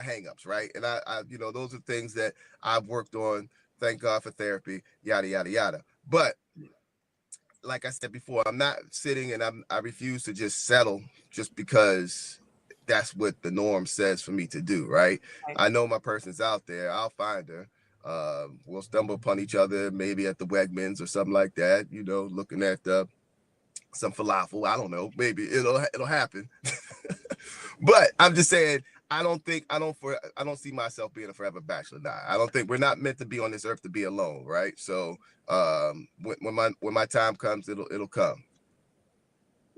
hangups, right? And those are things that I've worked on. Thank God for therapy, yada yada yada. But like I said before, I'm not sitting and I refuse to just settle just because that's what the norm says for me to do, right? Right. I know my person's out there. I'll find her. We'll stumble upon each other, maybe at the Wegmans or something like that. Looking at some falafel. I don't know. Maybe it'll happen. But I'm just saying, I don't see myself being a forever bachelor. Nah, I don't think we're not meant to be on this earth to be alone, right? So when my time comes, it'll come.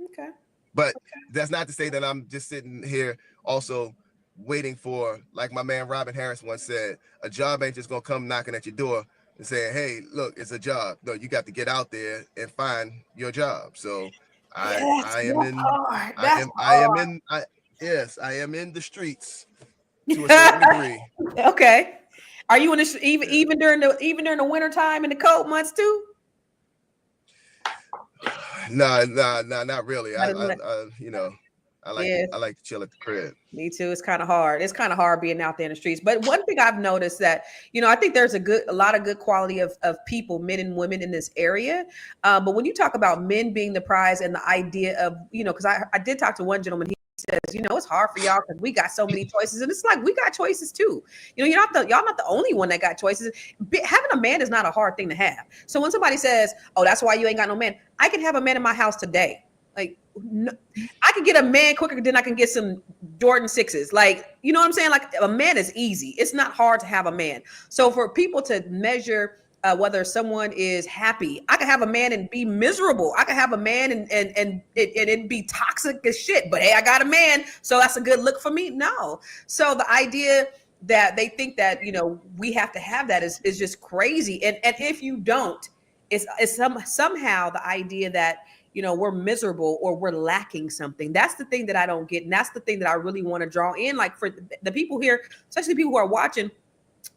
Okay. But that's not to say that I'm just sitting here also waiting for, like my man Robin Harris once said, a job ain't just gonna come knocking at your door and saying, "Hey, look, it's a job." No, you got to get out there and find your job. So Yes, I am that's in hard. That's yes, I am in the streets to a certain hard. degree. Okay. Are you in the Yeah. even during the winter time and the cold months too? Nah, not really. Not as much. Yeah, I like to chill at the crib. me too. It's kind of hard. It's kind of hard being out there in the streets. But one thing I've noticed that, I think there's a lot of good quality of people, men and women in this area. But when you talk about men being the prize and the idea of, because I did talk to one gentleman, he says, it's hard for y'all because we got so many choices. And it's like, we got choices too. Y'all not the only one that got choices. Having a man is not a hard thing to have. So when somebody says, oh, that's why you ain't got no man, I can have a man in my house today. Like, no, I can get a man quicker than I can get some Jordan sixes. Like, you know what I'm saying? Like, a man is easy. It's not hard to have a man. So for people to measure whether someone is happy, I could have a man and be miserable. I could have a man and it be toxic as shit. But hey, I got a man, so that's a good look for me. No. So the idea that they think that we have to have that is just crazy. And if you don't, it's somehow the idea that we're miserable or we're lacking something. That's the thing that I don't get. And that's the thing that I really want to draw in. Like, for the people here, especially the people who are watching,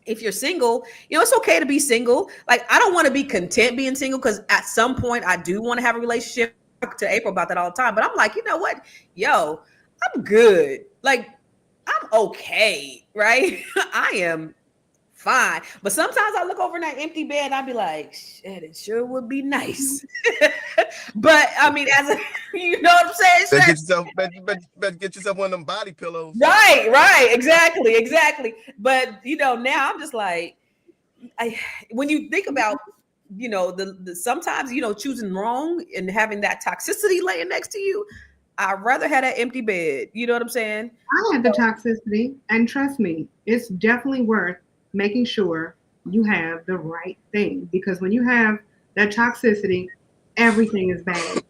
if you're single, it's okay to be single. Like, I don't want to be content being single, because at some point I do want to have a relationship. I talk to April about that all the time. But I'm like, you know what? Yo, I'm good. Like, I'm okay, right? I am fine. But sometimes I look over in that empty bed and I'd be like, shit, it sure would be nice. But I mean, you know what I'm saying? Better get yourself one of them body pillows. Right, exactly. But now I'm just like, when you think about, the sometimes, choosing wrong and having that toxicity laying next to you, I'd rather have that empty bed. You know what I'm saying? I had the toxicity, and trust me, it's definitely worth making sure you have the right thing, because when you have that toxicity, everything is bad.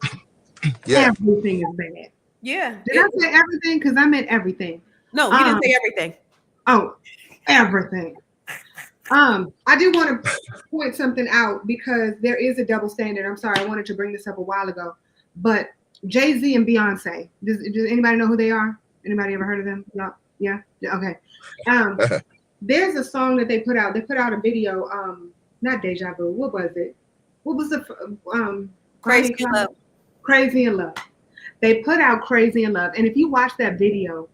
Yeah. Everything is bad. Yeah. Did I say everything? Because I meant everything. No, you didn't Um, say everything. oh, everything. I do want to point something out, because there is a double standard. I'm sorry, I wanted to bring this up a while ago, but Jay Z and Beyonce. Does anybody know who they are? Anybody ever heard of them? No. Yeah. Okay. Um, there's a song that they put out. They put out a video. Not Deja Vu. What was it? What was the Bonnie Crazy and in Clyde? love. Crazy in Love. They put out Crazy in Love, and if you watch that video,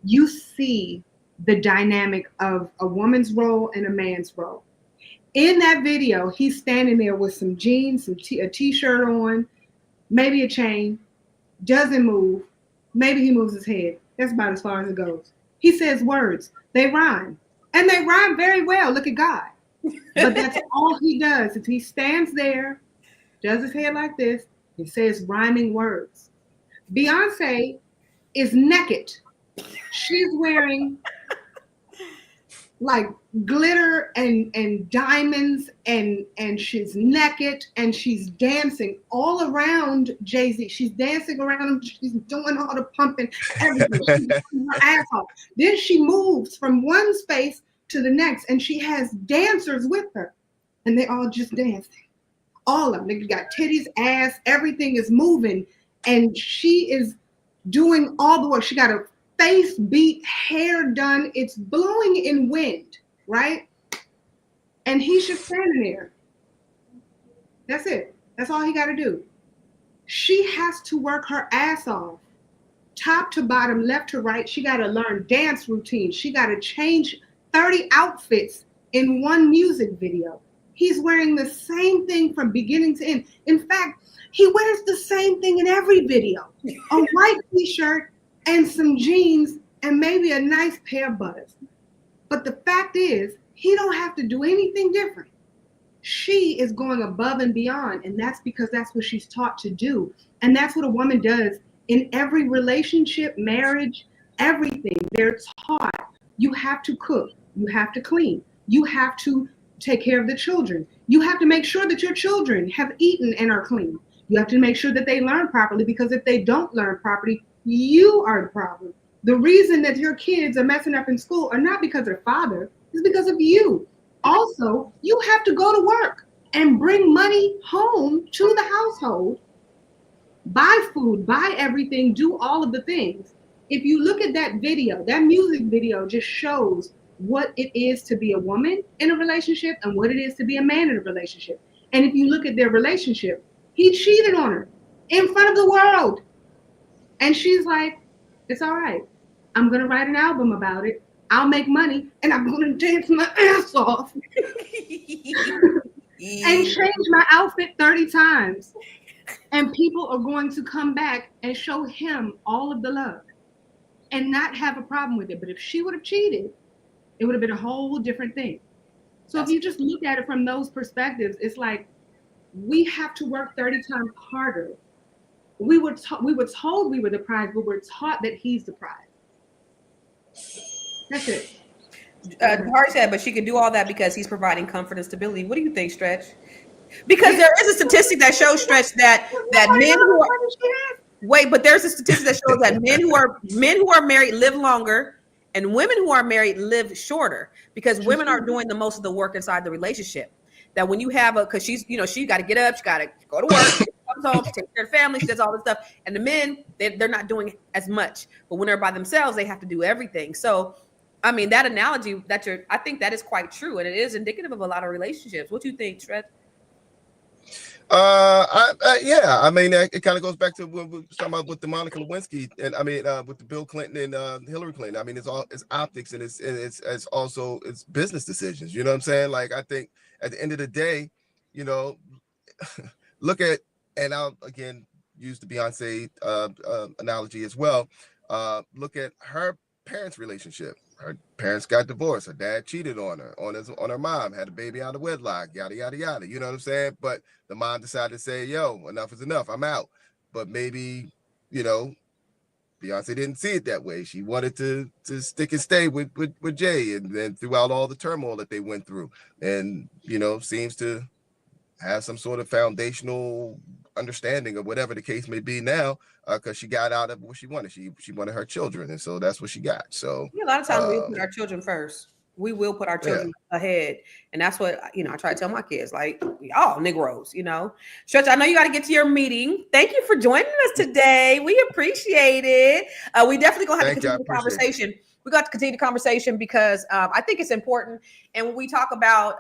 you see the dynamic of a woman's role and a man's role. In that video, he's standing there with some jeans, a t-shirt on, maybe a chain, doesn't move. Maybe he moves his head. That's about as far as it goes. He says words. They rhyme. And they rhyme very well. Look at God. But that's all he does. If he stands there, does his head like this, he says rhyming words. Beyonce is naked. She's wearing like glitter and diamonds, and she's naked, and she's dancing all around Jay-Z. She's dancing around him. She's doing all the pumping, everything. She's working her ass off. Then she moves from one space to the next, and she has dancers with her, and they all just dancing. All of them. They got titties, ass, everything is moving, and she is doing all the work. She got a face beat, hair done. It's blowing in wind, right? And he's just standing there. That's it. That's all he got to do. She has to work her ass off top to bottom, left to right. She got to learn dance routines. She got to change 30 outfits in one music video. He's wearing the same thing from beginning to end. In fact, he wears the same thing in every video. A white t-shirt and some jeans and maybe a nice pair of butters. But the fact is, he don't have to do anything different. She is going above and beyond, and that's because that's what she's taught to do. And that's what a woman does in every relationship, marriage, everything. They're taught you have to cook, you have to clean, you have to take care of the children. You have to make sure that your children have eaten and are clean. You have to make sure that they learn properly, because if they don't learn properly, you are the problem. The reason that your kids are messing up in school are not because of their father, it's because of you. Also, you have to go to work and bring money home to the household, buy food, buy everything, do all of the things. If you look at that video, that music video just shows what it is to be a woman in a relationship and what it is to be a man in a relationship. And if you look at their relationship, he cheated on her in front of the world. And she's like, it's all right. I'm going to write an album about it. I'll make money and I'm going to dance my ass off and change my outfit 30 times. And people are going to come back and show him all of the love and not have a problem with it. But if she would have cheated, it would have been a whole different thing. So if you just look at it from those perspectives, it's like we have to work 30 times harder. We were told we were the prize, but we're taught that he's the prize. That's it. Hart said, but she can do all that because he's providing comfort and stability. What do you think, Stretch? Because there is a statistic that shows, Stretch, that men who are there's a statistic that shows that men who are married live longer, and women who are married live shorter, because women are doing the most of the work inside the relationship. That when you have because she got to get up, she got to go to work, she comes home, she takes care of the family, she does all this stuff. And the men, they're not doing as much. But when they're by themselves, they have to do everything. So, I mean, that analogy I think that is quite true, and it is indicative of a lot of relationships. What do you think, Shred? Yeah, I mean, it kind of goes back to what we were talking about with the Monica Lewinsky, and I mean, with the Bill Clinton and Hillary Clinton. I mean, it's optics, and it's also business decisions. You know what I'm saying? Like, I think at the end of the day, you know, look at, and I'll again use the Beyonce analogy as well. Look at her parents' relationship. Her parents got divorced. Her dad cheated on her, on her mom, had a baby out of wedlock, yada, yada, yada. You know what I'm saying? But the mom decided to say, yo, enough is enough. I'm out. But maybe, you know, Beyonce didn't see it that way. She wanted to stick and stay with Jay, and then throughout all the turmoil that they went through, and, you know, seems to have some sort of foundational understanding of whatever the case may be now, because she got out of what she wanted. She wanted her children, and so that's what she got. So a lot of times we put our children first. We will put our children ahead, and that's what, you know, I try to tell my kids, like, y'all Negroes, you know. Stretch, I know you got to get to your meeting. Thank you for joining us today. We appreciate it. We definitely gonna have to continue the conversation. We got to continue the conversation because I think it's important. And when we talk about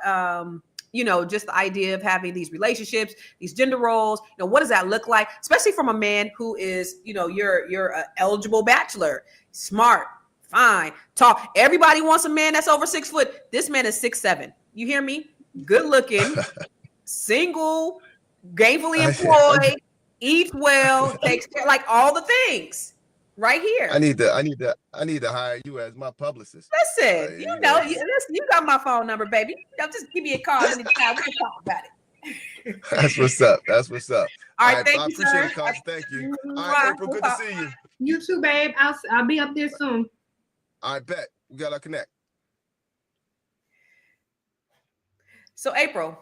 you know, just the idea of having these relationships, these gender roles, you know, what does that look like? Especially from a man who is, you know, you're an eligible bachelor, smart, fine, tall. Everybody wants a man that's over 6 foot. This man is 6'7". You hear me? Good looking, single, gainfully employed, eats well, takes care, like all the things. Right here. I need to hire you as my publicist. Listen, you know, you got my phone number, baby. You know, just give me a call anytime. We can talk about it. That's what's up. That's what's up. All right, thank you, sir. It, Constance. Thank you. All right, April, good to see you. You too, babe. I'll be up there soon. I bet. We gotta connect. So, April.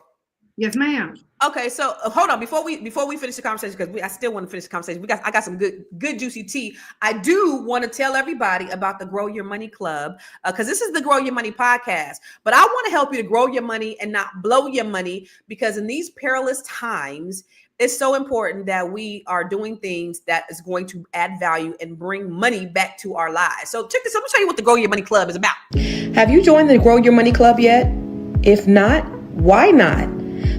Yes, ma'am. Okay, so hold on before we finish the conversation, because I still want to finish the conversation. I got some good juicy tea. I do want to tell everybody about the Grow Your Money Club, because this is the Grow Your Money podcast. But I want to help you to grow your money and not blow your money, because in these perilous times, it's so important that we are doing things that is going to add value and bring money back to our lives. So check this out. I'm gonna show you what the Grow Your Money Club is about. Have you joined the Grow Your Money Club yet? If not, why not?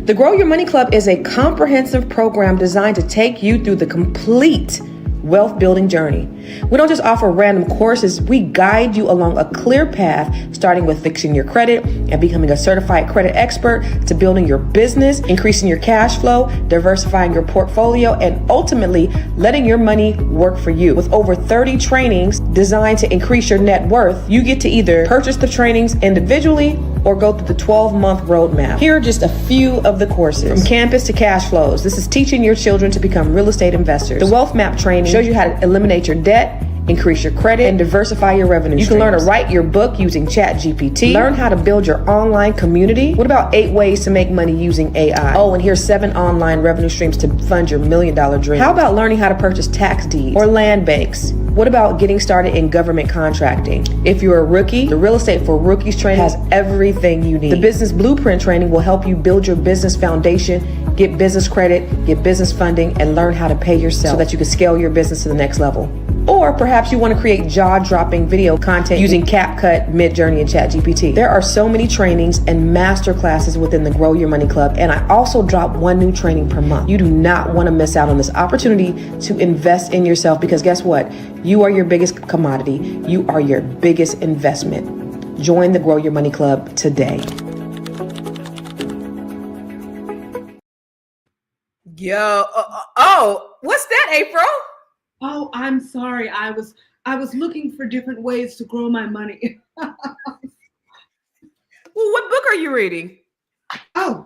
The Grow Your Money Club is a comprehensive program designed to take you through the complete wealth building journey. We don't just offer random courses, we guide you along a clear path, starting with fixing your credit and becoming a certified credit expert, to building your business, increasing your cash flow, diversifying your portfolio, and ultimately letting your money work for you. With over 30 trainings designed to increase your net worth, you get to either purchase the trainings individually or go through the 12-month roadmap. Here are just a few of the courses. From campus to cash flows, this is teaching your children to become real estate investors. The Wealth Map training shows you how to eliminate your debt, increase your credit, and diversify your revenue streams. You can learn to write your book using ChatGPT. Learn how to build your online community. What about 8 ways to make money using AI? Oh, and here's 7 online revenue streams to fund your $1 million dream. How about learning how to purchase tax deeds or land banks? What about getting started in government contracting? If you're a rookie, the Real Estate for Rookies training has everything you need. The Business Blueprint training will help you build your business foundation, get business credit, get business funding, and learn how to pay yourself so that you can scale your business to the next level. Or perhaps you want to create jaw-dropping video content using CapCut, Midjourney, and ChatGPT. There are so many trainings and master classes within the Grow Your Money Club, and I also drop 1 new training per month. You do not want to miss out on this opportunity to invest in yourself, because guess what? You are your biggest commodity. You are your biggest investment. Join the Grow Your Money Club today. Yo, what's that, April? Oh, I'm sorry. I was looking for different ways to grow my money. Well, what book are you reading? Oh,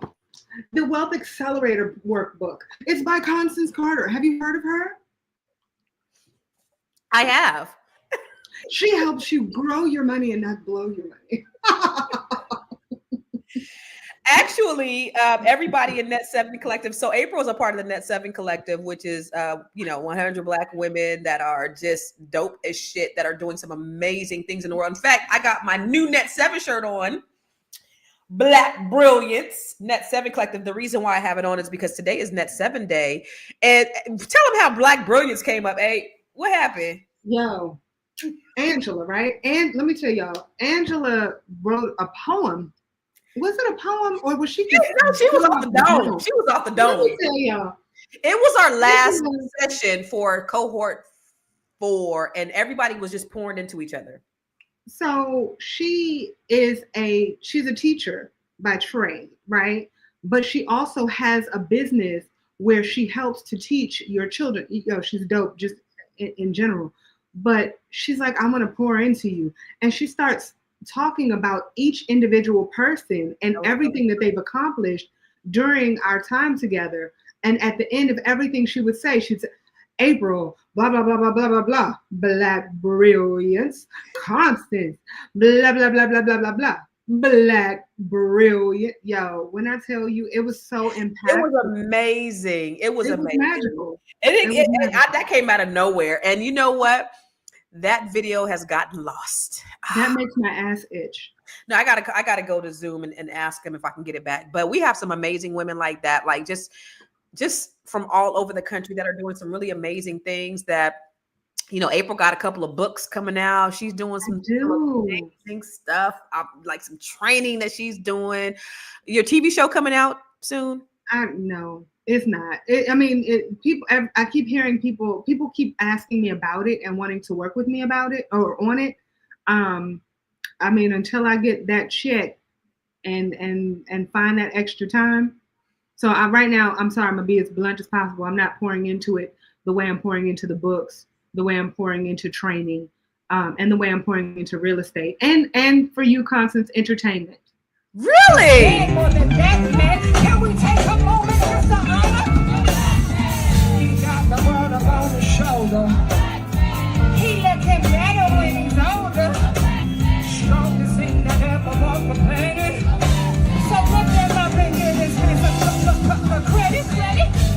the Wealth Accelerator workbook. It's by Constance Carter. Have you heard of her? I have. She helps you grow your money and not blow your money. Actually, everybody in Net 7 Collective. So April is a part of the Net 7 Collective, which is, 100 Black women that are just dope as shit, that are doing some amazing things in the world. In fact, I got my new Net 7 shirt on, Black Brilliance, Net 7 Collective. The reason why I have it on is because today is Net 7 Day. And tell them how Black Brilliance came up. Hey, what happened? Yo, Angela, right? And let me tell y'all, Angela wrote a poem. Was it a poem or was she just? No, she was off the dome. She was off the dome. Let me tell y'all. It was our last session for cohort 4, and everybody was just pouring into each other. So she's a teacher by trade, right? But she also has a business where she helps to teach your children. She's dope just in general. But she's like, I'm gonna pour into you, and she starts talking about each individual person and everything that they've accomplished during our time together. And at the end of everything she would say, she'd say, April, blah, blah, blah, blah, blah, blah, blah, Black Brilliance, Constance, blah, blah, blah, blah, blah, blah, blah, Black Brilliant. Yo, when I tell you, it was so impactful. It was amazing. It was amazing. Magical. That came out of nowhere. And you know what? That video has gotten lost. That makes my ass itch. No, I gotta go to Zoom and ask them if I can get it back. But we have some amazing women like that, like just from all over the country, that are doing some really amazing things. That, April got a couple of books coming out. She's doing some amazing stuff, like some training that she's doing. Your TV show coming out soon? No, it's not. I keep hearing people keep asking me about it and wanting to work with me about it or on it. Until I get that check and find that extra time. So right now, I'm sorry, I'm gonna be as blunt as possible. I'm not pouring into it the way I'm pouring into the books, the way I'm pouring into training, and the way I'm pouring into real estate, and for you, Constance, entertainment. Really? Can we take a moment just to honor? He got the world up on his shoulder. He looking better when he's older. Strongest thing that ever walked the planet. So lift him up and give his hands a credit.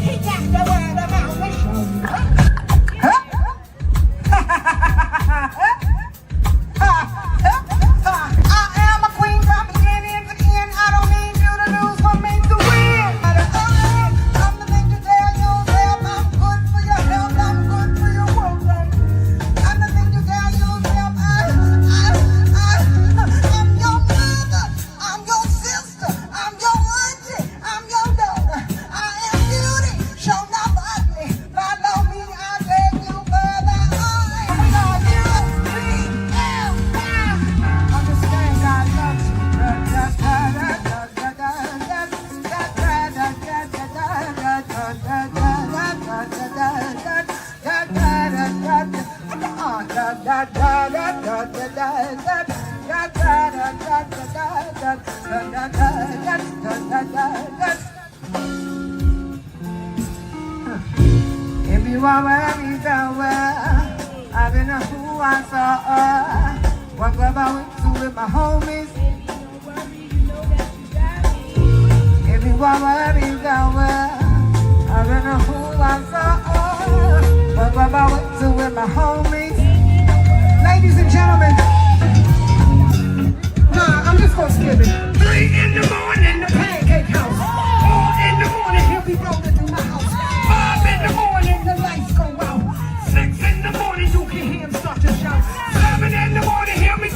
He got the world up on his shoulder. I am a queen from beginning to end. I don't need you to lose for me to win. If you are worried about where I don't know who I saw, what club I went to with my homies. If you are worried about where I don't know who I saw, what club I went to with my homies. Ladies and gentlemen, nah, I'm just gonna skip it. 3 in the morning, the pancake house. 4 in the morning, he'll be rolling through my house. 5 in the morning, the lights go out. 6 in the morning, you can hear him start to shout. 7 in the morning, hear me.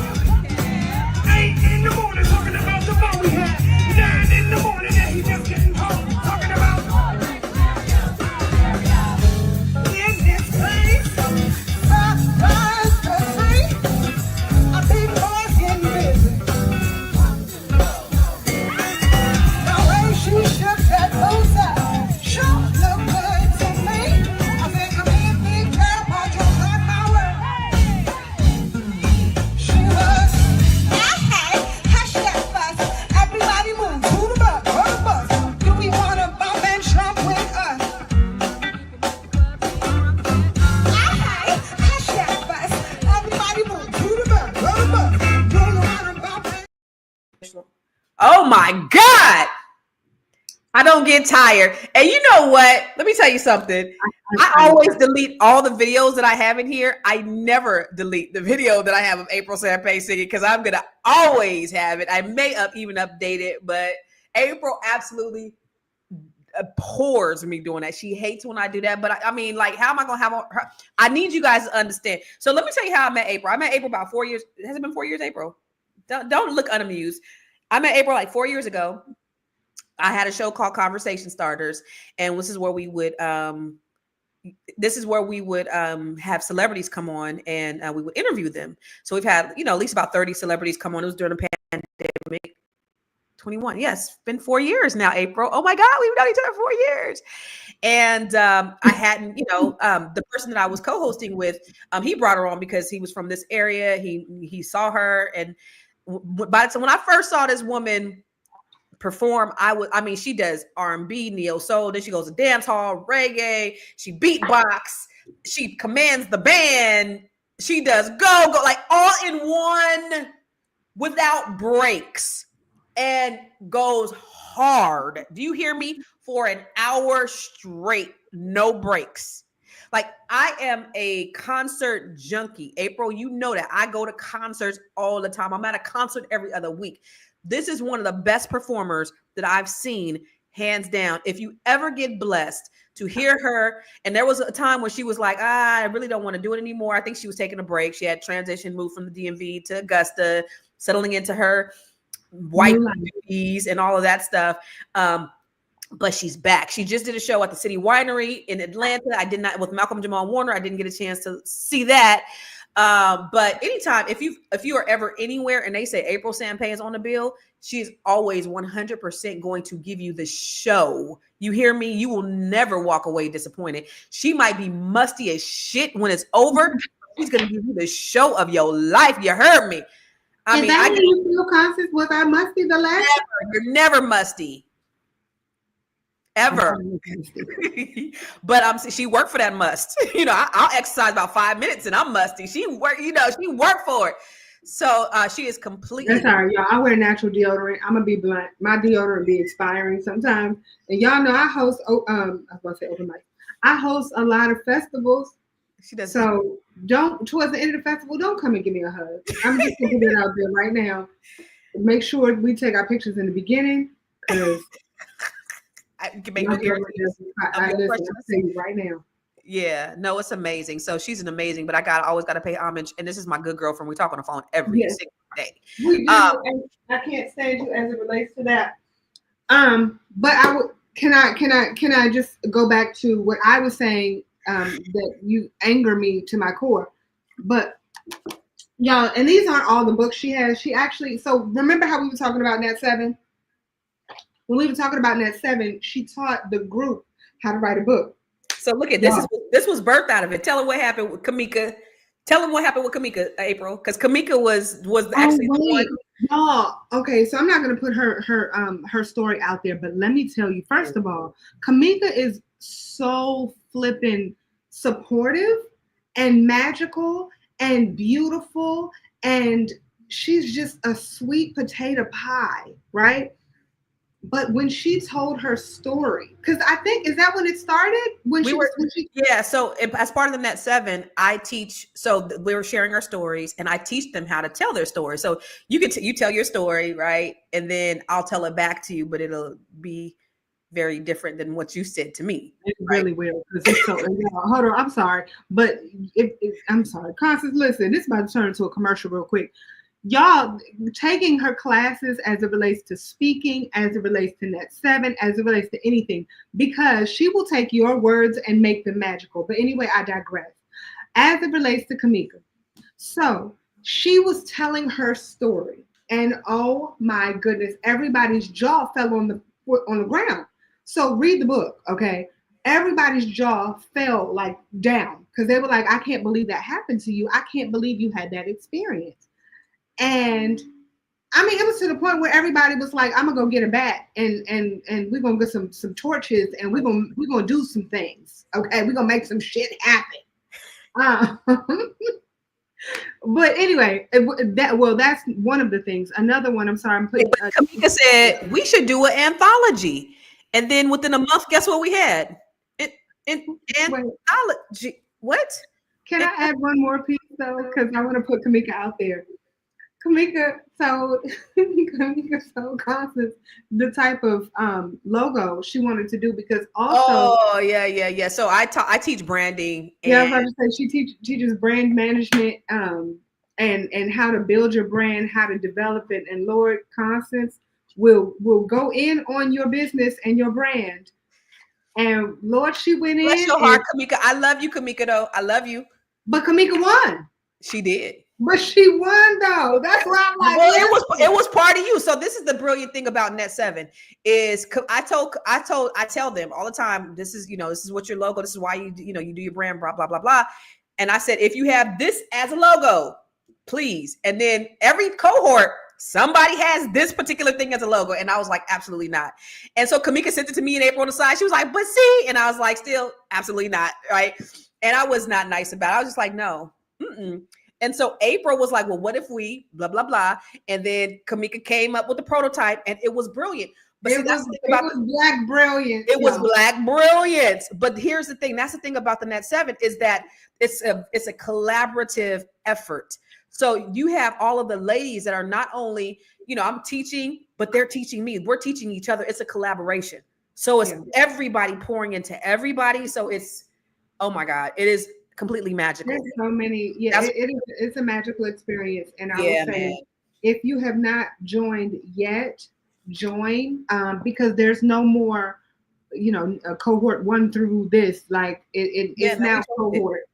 8 in the morning, talking about the fun we had. 9 in the morning, and he just getting home, talking about in this place. Surprise the free. I think boys getting busy. The way she shook that booty sure look good to me. I think I'm in big girl, but you heard my word. She was, hey, hush that fuss. Everybody move to the bus, go to the bus. Do we wanna bump and trump with us? Hey, hush that fuss. Everybody move to the bus, go to the bus. Do you wanna bump and Oh my God. I don't get tired. And you know what? Let me tell you something. I always delete all the videos that I have in here. I never delete the video that I have of April Champagne singing because I'm going to always have it. I may even update it, but April absolutely abhors me doing that. She hates when I do that. But I mean, like, how am I going to have her? I need you guys to understand. So let me tell you how I met April. I met April about 4 years. Has it been 4 years, April? Don't look unamused. I met April like 4 years ago. I had a show called Conversation Starters, and this is where we would have celebrities come on, and we would interview them. So we've had, at least about 30 celebrities come on. It was during the pandemic. 21. Yes, been 4 years now, April. Oh my God, we've known each other 4 years. And I hadn't, the person that I was co-hosting with, he brought her on because he was from this area. He saw her, and by the time when I first saw this woman perform, she does R&B, neo soul, then she goes to dance hall, reggae, she beatbox, she commands the band, she does go, like all in one without breaks, and goes hard. Do you hear me? For an hour straight, no breaks. Like, I am a concert junkie. April, you know that. I go to concerts all the time. I'm at a concert every other week. This is one of the best performers that I've seen, hands down. If you ever get blessed to hear her, and there was a time when she was like, I really don't want to do it anymore. I think she was taking a break. She had transitioned, moved from the DMV to Augusta, settling into her white duties and all of that stuff. But she's back. She just did a show at the City Winery in Atlanta. I did not, with Malcolm Jamal Warner. I didn't get a chance to see that. But anytime, if you are ever anywhere and they say April Champagne is on the bill, she's always 100% going to give you the show. You hear me? You will never walk away disappointed. She might be musty as shit when it's over. She's going to give you the show of your life. You heard me. I mean, when you feel conscious, was I musty the last? You're never musty. Ever. But she worked for that must. I'll exercise about 5 minutes and I'm musty. She worked for it. So she is completely. That's all right, y'all. I wear natural deodorant. I'm gonna be blunt. My deodorant be expiring sometimes. And y'all know I host I was about to say open mic. I host a lot of festivals. She does. So towards the end of the festival, don't come and give me a hug. I'm just gonna put that out there right now. Make sure we take our pictures in the beginning, because I can make no guarantees. I'll tell you right now. Yeah, no, it's amazing. So she's an amazing, but always got to pay homage. And this is my good girlfriend. We talk on the phone every single day. We do, and I can't stand you as it relates to that. But I would. Can I just go back to what I was saying? That you anger me to my core. But y'all, and these aren't all the books she has. She actually. So remember how we were talking about Nat 7? When we were talking about Nat 7, she taught the group how to write a book. So look at this. This was birthed out of it. Tell them what happened with Kamika. Tell them what happened with Kamika, April, because Kamika was actually the one No, okay, so I'm not gonna put her story out there, but let me tell you, first of all, Kamika is so flippin' supportive and magical and beautiful, and she's just a sweet potato pie, right? But when she told her story, because I think is that when it started? When she Yeah. So as part of the Net 7, I teach. So we were sharing our stories, and I teach them how to tell their story. So you can you tell your story, right, and then I'll tell it back to you, but it'll be very different than what you said to me. It really will, because it's so. Hold on, I'm sorry, but I'm sorry, Constance. Listen, this is about to turn into a commercial real quick. Y'all taking her classes as it relates to speaking, as it relates to Net 7, as it relates to anything, because she will take your words and make them magical. But anyway, I digress. As it relates to Kamika, so she was telling her story, and oh my goodness, everybody's jaw fell on the ground. So read the book, okay? Everybody's jaw fell like down because they were like, I can't believe that happened to you. I can't believe you had that experience. And I mean, it was to the point where everybody was like, I'm gonna go get a bat and we're gonna get some torches and we're gonna do some things. Okay, we're gonna make some shit happen. But anyway, that's one of the things. Another one, I'm sorry, I'm putting. Kamika said we should do an anthology, and then within a month, guess what we had? Anthology. What? Can I add one more piece though? Because I want to put Kamika out there. Kamika told Constance the type of logo she wanted to do because also. Oh yeah. So I teach branding. And, yeah, I was about to say she teaches brand management and how to build your brand, how to develop it. And Lord, Constance will go in on your business and your brand. And Lord, she went in. Bless your heart, Kamika. I love you, Kamika. Though I love you. But Kamika won. She did. But she won though. That's why I'm like. Well, it was part of you. So this is the brilliant thing about Net 7 is I tell them all the time. This is what your logo. This is why you do your brand. Blah blah blah blah. And I said if you have this as a logo, please. And then every cohort, somebody has this particular thing as a logo. And I was like, absolutely not. And so Kamika sent it to me in April on the side. She was like, but see, and I was like, still absolutely not, right? And I was not nice about it. I was just like, no. And so April was like, well, what if we blah, blah, blah. And then Kamika came up with the prototype and it was brilliant. But it was black brilliant. It was black brilliant. But here's the thing. That's the thing about the Net 7 is that it's a collaborative effort. So you have all of the ladies that are not only, I'm teaching, but they're teaching me. We're teaching each other. It's a collaboration. So it's everybody pouring into everybody. So it's, oh my God, it is completely magical. There's so many. Yeah, it's a magical experience. And I will say, if you have not joined yet, join because there's no more, a cohort 1 through this. Like it's now cohort.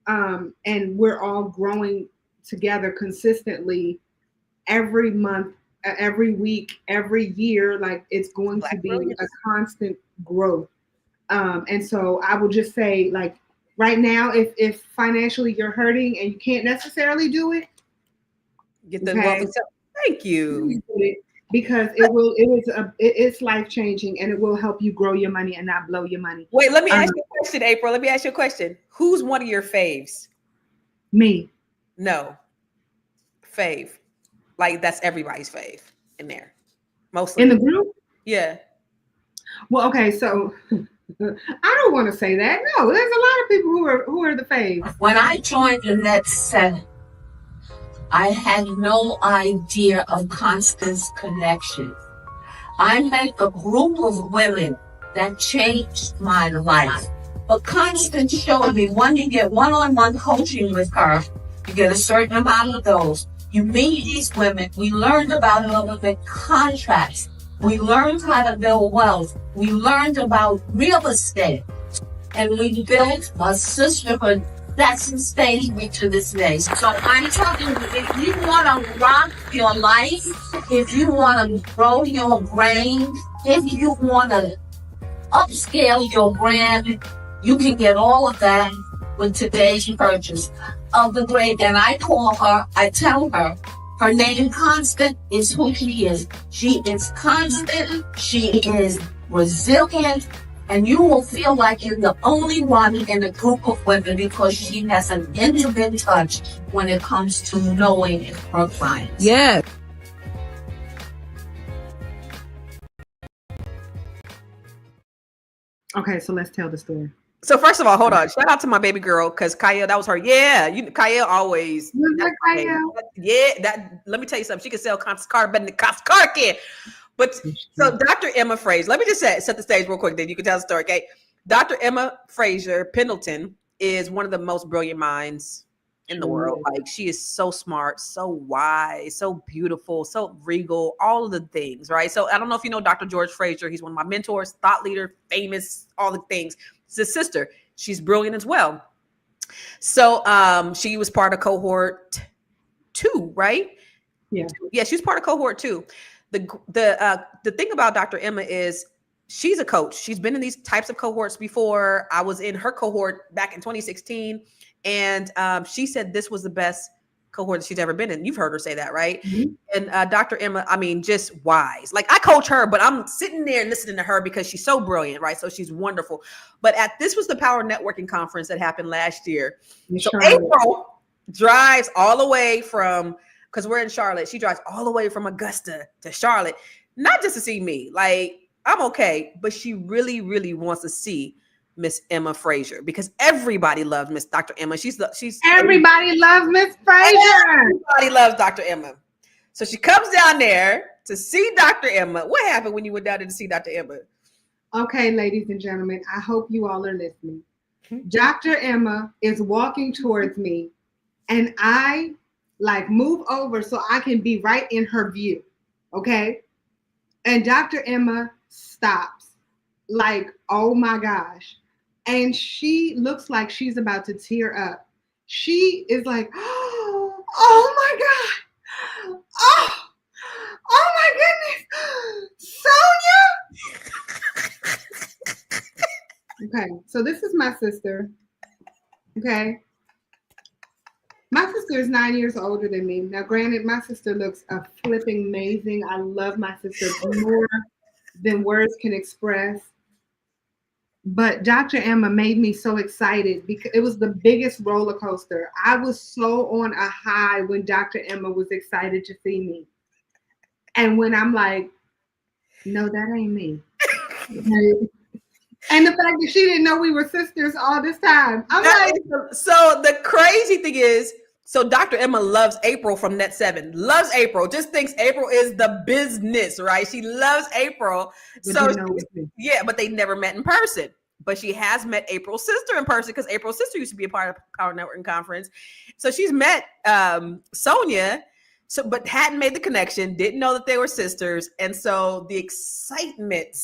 And we're all growing together consistently every month, every week, every year. Like it's going to be a constant growth. And so I will just say, like, right now, if financially you're hurting and you can't necessarily do it, get the thank you. Because it's life changing and it will help you grow your money and not blow your money. Wait, let me ask you a question, April. Let me ask you a question. Who's one of your faves? Me. No. Fave. Like that's everybody's fave in there. Mostly. In the group? Yeah. Well, okay, so I don't want to say that. No, there's a lot of people who are the faves. When I joined the Net 7, I had no idea of Constance connection. I met a group of women that changed my life. But Constance showed me when you get one-on-one coaching with her, you get a certain amount of those. You meet these women. We learned about government contracts. We learned how to build wealth. We learned about real estate. And we built a sisterhood that sustains me to this day. So I'm telling you, if you want to rock your life, if you want to grow your brain, if you want to upscale your brand, you can get all of that with today's purchase of the great. And I tell her, Her name Constant is who she is. She is constant. She is resilient. And you will feel like you're the only one in a group of women because she has an intimate touch when it comes to knowing her clients. Yeah. Okay, so let's tell the story. So first of all, hold on. Shout out to my baby girl, because Kaya, that was her. Yeah, Kaya always. Was that Kaya? Yeah, that. Let me tell you something. She can sell Constance Carter better than Constance Carter can. But so Dr. Emma Frazier, let me just set the stage real quick, then you can tell the story. Okay, Dr. Emma Frazier Pendleton is one of the most brilliant minds in the world. Like, she is so smart, so wise, so beautiful, so regal, all of the things, right? So I don't know if you know Dr. George Frazier. He's one of my mentors, thought leader, famous, all the things. It's his sister. She's brilliant as well. So she was part of cohort 2, right? Yeah. Yeah, she was part of cohort 2. The thing about Dr. Emma is she's a coach. She's been in these types of cohorts before. I was in her cohort back in 2016, and she said this was the best cohort that she's ever been in. You've heard her say that, right? Mm-hmm. And Dr. Emma, I mean, just wise. Like, I coach her, but I'm sitting there and listening to her because she's so brilliant, right? So she's wonderful. But this was the Power Networking Conference that happened last year. So April drives all the way from, because we're in Charlotte, she drives all the way from Augusta to Charlotte, not just to see me. Like, I'm okay, but she really, really wants to see Miss Emma Frazier, because everybody loves Miss Dr. Emma. She's everybody loves Miss Frazier. Everybody loves Dr. Emma. So she comes down there to see Dr. Emma. What happened when you went down there to see Dr. Emma? Okay, ladies and gentlemen, I hope you all are listening. Dr. Emma is walking towards me, and I move over so I can be right in her view. Okay. And Dr. Emma stops, like, oh my gosh. And she looks like she's about to tear up. She is like, oh my God. Oh my goodness. Sonia. Okay. So this is my sister. Okay. My sister is 9 years older than me. Now, granted, my sister looks a flipping amazing. I love my sister more than words can express. But Dr. Emma made me so excited because it was the biggest roller coaster. I was so on a high when Dr. Emma was excited to see me. And when I'm like, no, that ain't me. And the fact that she didn't know we were sisters all this time. I'm like, so the crazy thing is, so Dr. Emma loves April from Net 7. Loves April. Just thinks April is the business, right? She loves April. But they never met in person. But she has met April's sister in person, because April's sister used to be a part of Power Networking Conference. So she's met Sonia, but hadn't made the connection, didn't know that they were sisters. And so the excitement.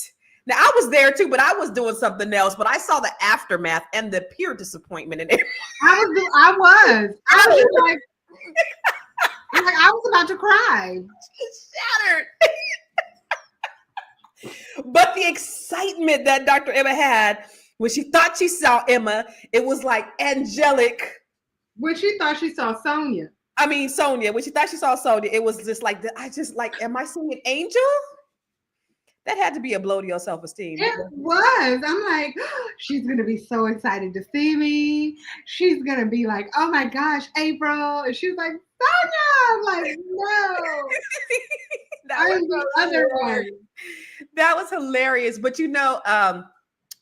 Now, I was there too, but I was doing something else. But I saw the aftermath and the pure disappointment in it. I was about to cry. Shattered. But the excitement that Dr. Emma had when she thought she saw Emma, it was like angelic. When she thought she saw Sonia. I mean, Sonia. When she thought she saw Sonia, it was just like, am I seeing an angel? That had to be a blow to your self-esteem. It was. I'm like, she's going to be so excited to see me. She's going to be like, oh my gosh, April. And she's like, Sonia. I'm like, no. I'm the other one. That was hilarious. But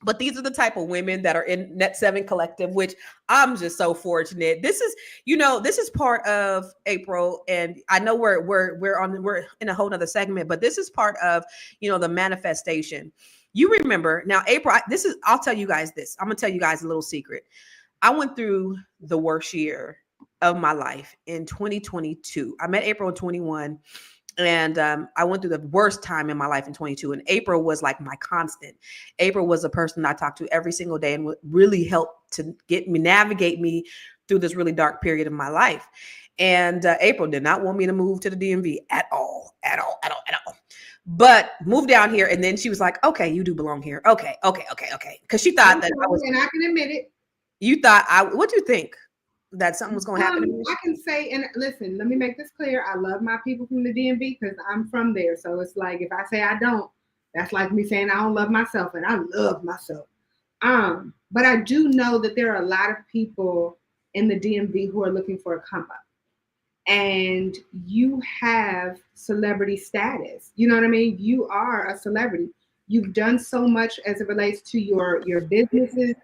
but these are the type of women that are in Net 7 Collective, which I'm just so fortunate. This is part of April, and I know we're in a whole nother segment, but this is part of, the manifestation. You remember now, April, I'll tell you guys this. I'm gonna tell you guys a little secret. I went through the worst year of my life in 2022. I met April in 21. And I went through the worst time in my life in 22. And April was like my constant. April was a person I talked to every single day and really helped to navigate me through this really dark period of my life. And April did not want me to move to the DMV at all. But moved down here. And then she was like, okay, you do belong here. Okay. Because she thought that I was. And I can admit it. You thought what do you think? that something was going to happen to me? I can say, and listen, let me make this clear. I love my people from the DMV because I'm from there. So it's like if I say I don't, that's like me saying I don't love myself, and I love myself. But I do know that there are a lot of people in the DMV who are looking for a come up. And you have celebrity status. You know what I mean? You are a celebrity. You've done so much as it relates to your businesses.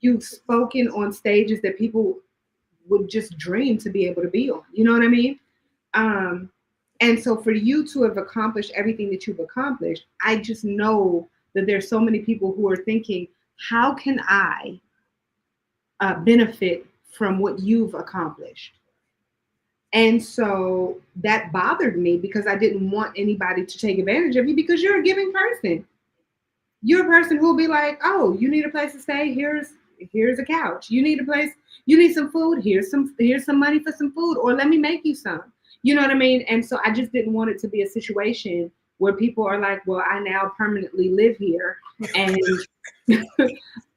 You've spoken on stages that people would just dream to be able to be on. You know what I mean? And so for you to have accomplished everything that you've accomplished, I just know that there's so many people who are thinking, how can I benefit from what you've accomplished? And so that bothered me because I didn't want anybody to take advantage of you because you're a giving person. You're a person who will be like, oh, you need a place to stay? Here's a couch. You need a place, you need some food, here's some money for some food, or let me make you some. You know what I mean? And so I just didn't want it to be a situation where people are like, well, I now permanently live here and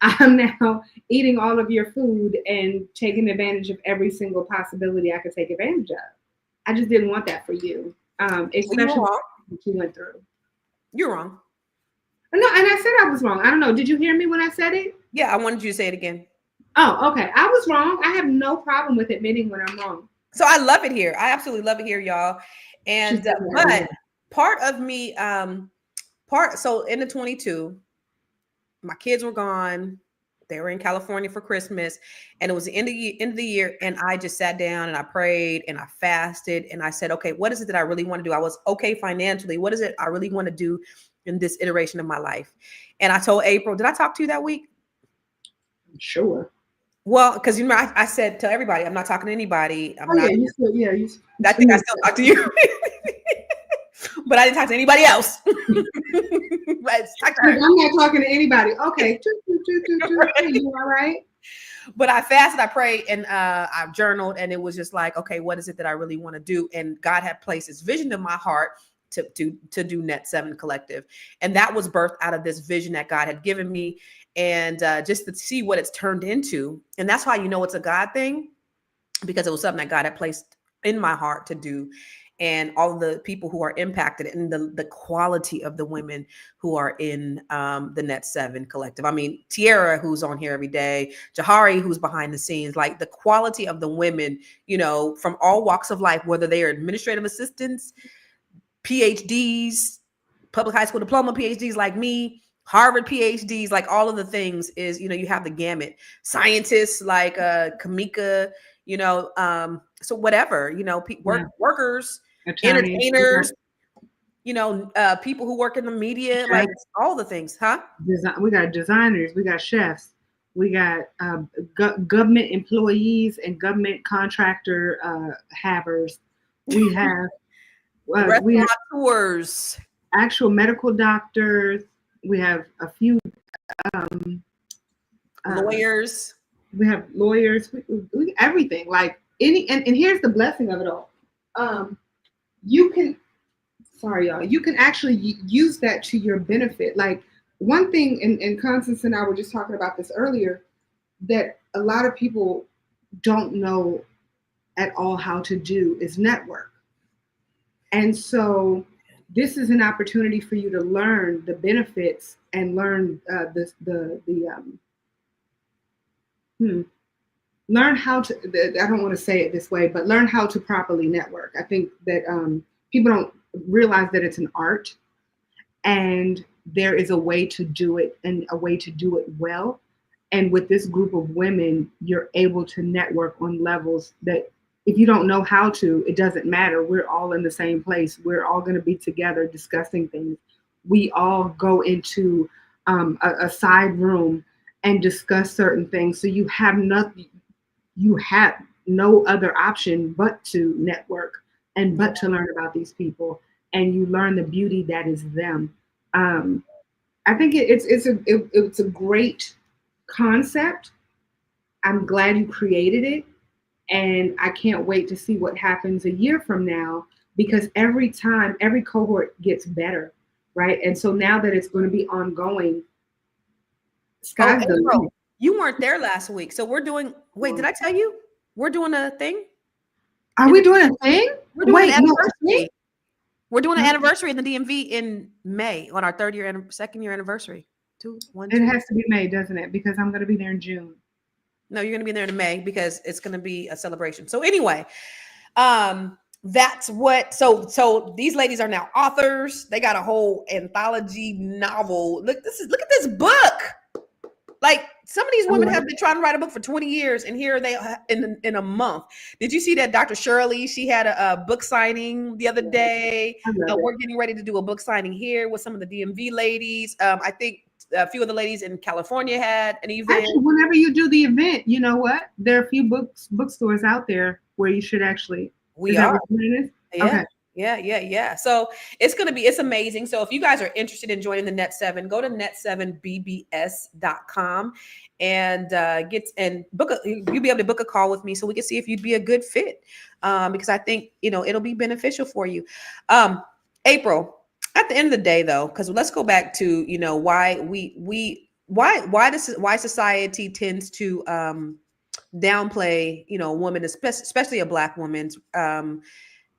I'm now eating all of your food and taking advantage of every single possibility I could take advantage of. I just didn't want that for you, especially what you went through. You're wrong. No, and I said I was wrong. I don't know. Did you hear me when I said it? Yeah, I wanted you to say it again. Oh, okay. I was wrong. I have no problem with admitting when I'm wrong. So I love it here. I absolutely love it here, y'all. And but part of me, so in the 22, my kids were gone. They were in California for Christmas, and it was the end of the year. And I just sat down and I prayed and I fasted and I said, okay, what is it that I really want to do? I was okay financially. What is it I really want to do in this iteration of my life? And I told April, did I talk to you that week? Sure. Well, because I said to everybody, I'm not talking to anybody. I think I still talk to you. But I didn't talk to anybody else. I'm not talking to anybody. Okay. You all right? But I fasted, I prayed, and I journaled, and it was just like, okay, what is it that I really want to do? And God had placed this vision in my heart to do Net 7 Collective. And that was birthed out of this vision that God had given me, and just to see what it's turned into. And that's how you know it's a God thing, because it was something that God had placed in my heart to do. And all of the people who are impacted, and the quality of the women who are in the Net 7 Collective. I mean, Tiara, who's on here every day, Jahari, who's behind the scenes, like the quality of the women, you know, from all walks of life, whether they are administrative assistants, PhDs, public high school diploma PhDs like me, Harvard PhDs, like all of the things is, you know, you have the gamut. Scientists like Kamika, you know, so whatever, you know, workers, entertainers, you know, people who work in the media, chefs, like all the things, huh? We got designers, we got chefs, we got government employees and government contractor havers. We have restaurateurs, actual medical doctors. We have a few lawyers. We have lawyers. We everything, like any. And here's the blessing of it all. You can actually use that to your benefit. Like one thing, and Constance and I were just talking about this earlier, that a lot of people don't know at all how to do is network. And so this is an opportunity for you to learn the benefits and learn learn how to, I don't want to say it this way, but learn how to properly network. I think that people don't realize that it's an art, and there is a way to do it, and a way to do it well. And with this group of women, you're able to network on levels that if you don't know how to, it doesn't matter. We're all in the same place. We're all going to be together discussing things. We all go into a side room and discuss certain things. So you have no other option but to network and but to learn about these people, and you learn the beauty that is them. I think it's a great concept. I'm glad you created it, and I can't wait to see what happens a year from now, because every time, every cohort gets better, right? And so now that it's going to be ongoing, sky's the limit. You weren't there last week, so we're doing. Wait, did I tell you? We're doing a thing. Are we doing a thing? We're doing an no, anniversary. We're doing an anniversary in the DMV in May on our second year anniversary. It has to be May, doesn't it? Because I'm going to be there in June. No, you're going to be there in May because it's going to be a celebration. So anyway, that's what. So these ladies are now authors. They got a whole anthology novel. Look at this book. Like, some of these women have been trying to write a book for 20 years, and here they are in a month. Did you see that Dr. Shirley? She had a book signing the other day. We're getting ready to do a book signing here with some of the DMV ladies. I think a few of the ladies in California had an event. Actually, whenever you do the event, you know what? There are a few bookstores out there where you should actually. We are. Yeah. Okay. Yeah. So it's amazing. So if you guys are interested in joining the Net7, go to net7bbs.com and you'll be able to book a call with me so we can see if you'd be a good fit. Because I think, it'll be beneficial for you. April, at the end of the day though, because let's go back to, why society tends to downplay, a woman, especially a Black woman's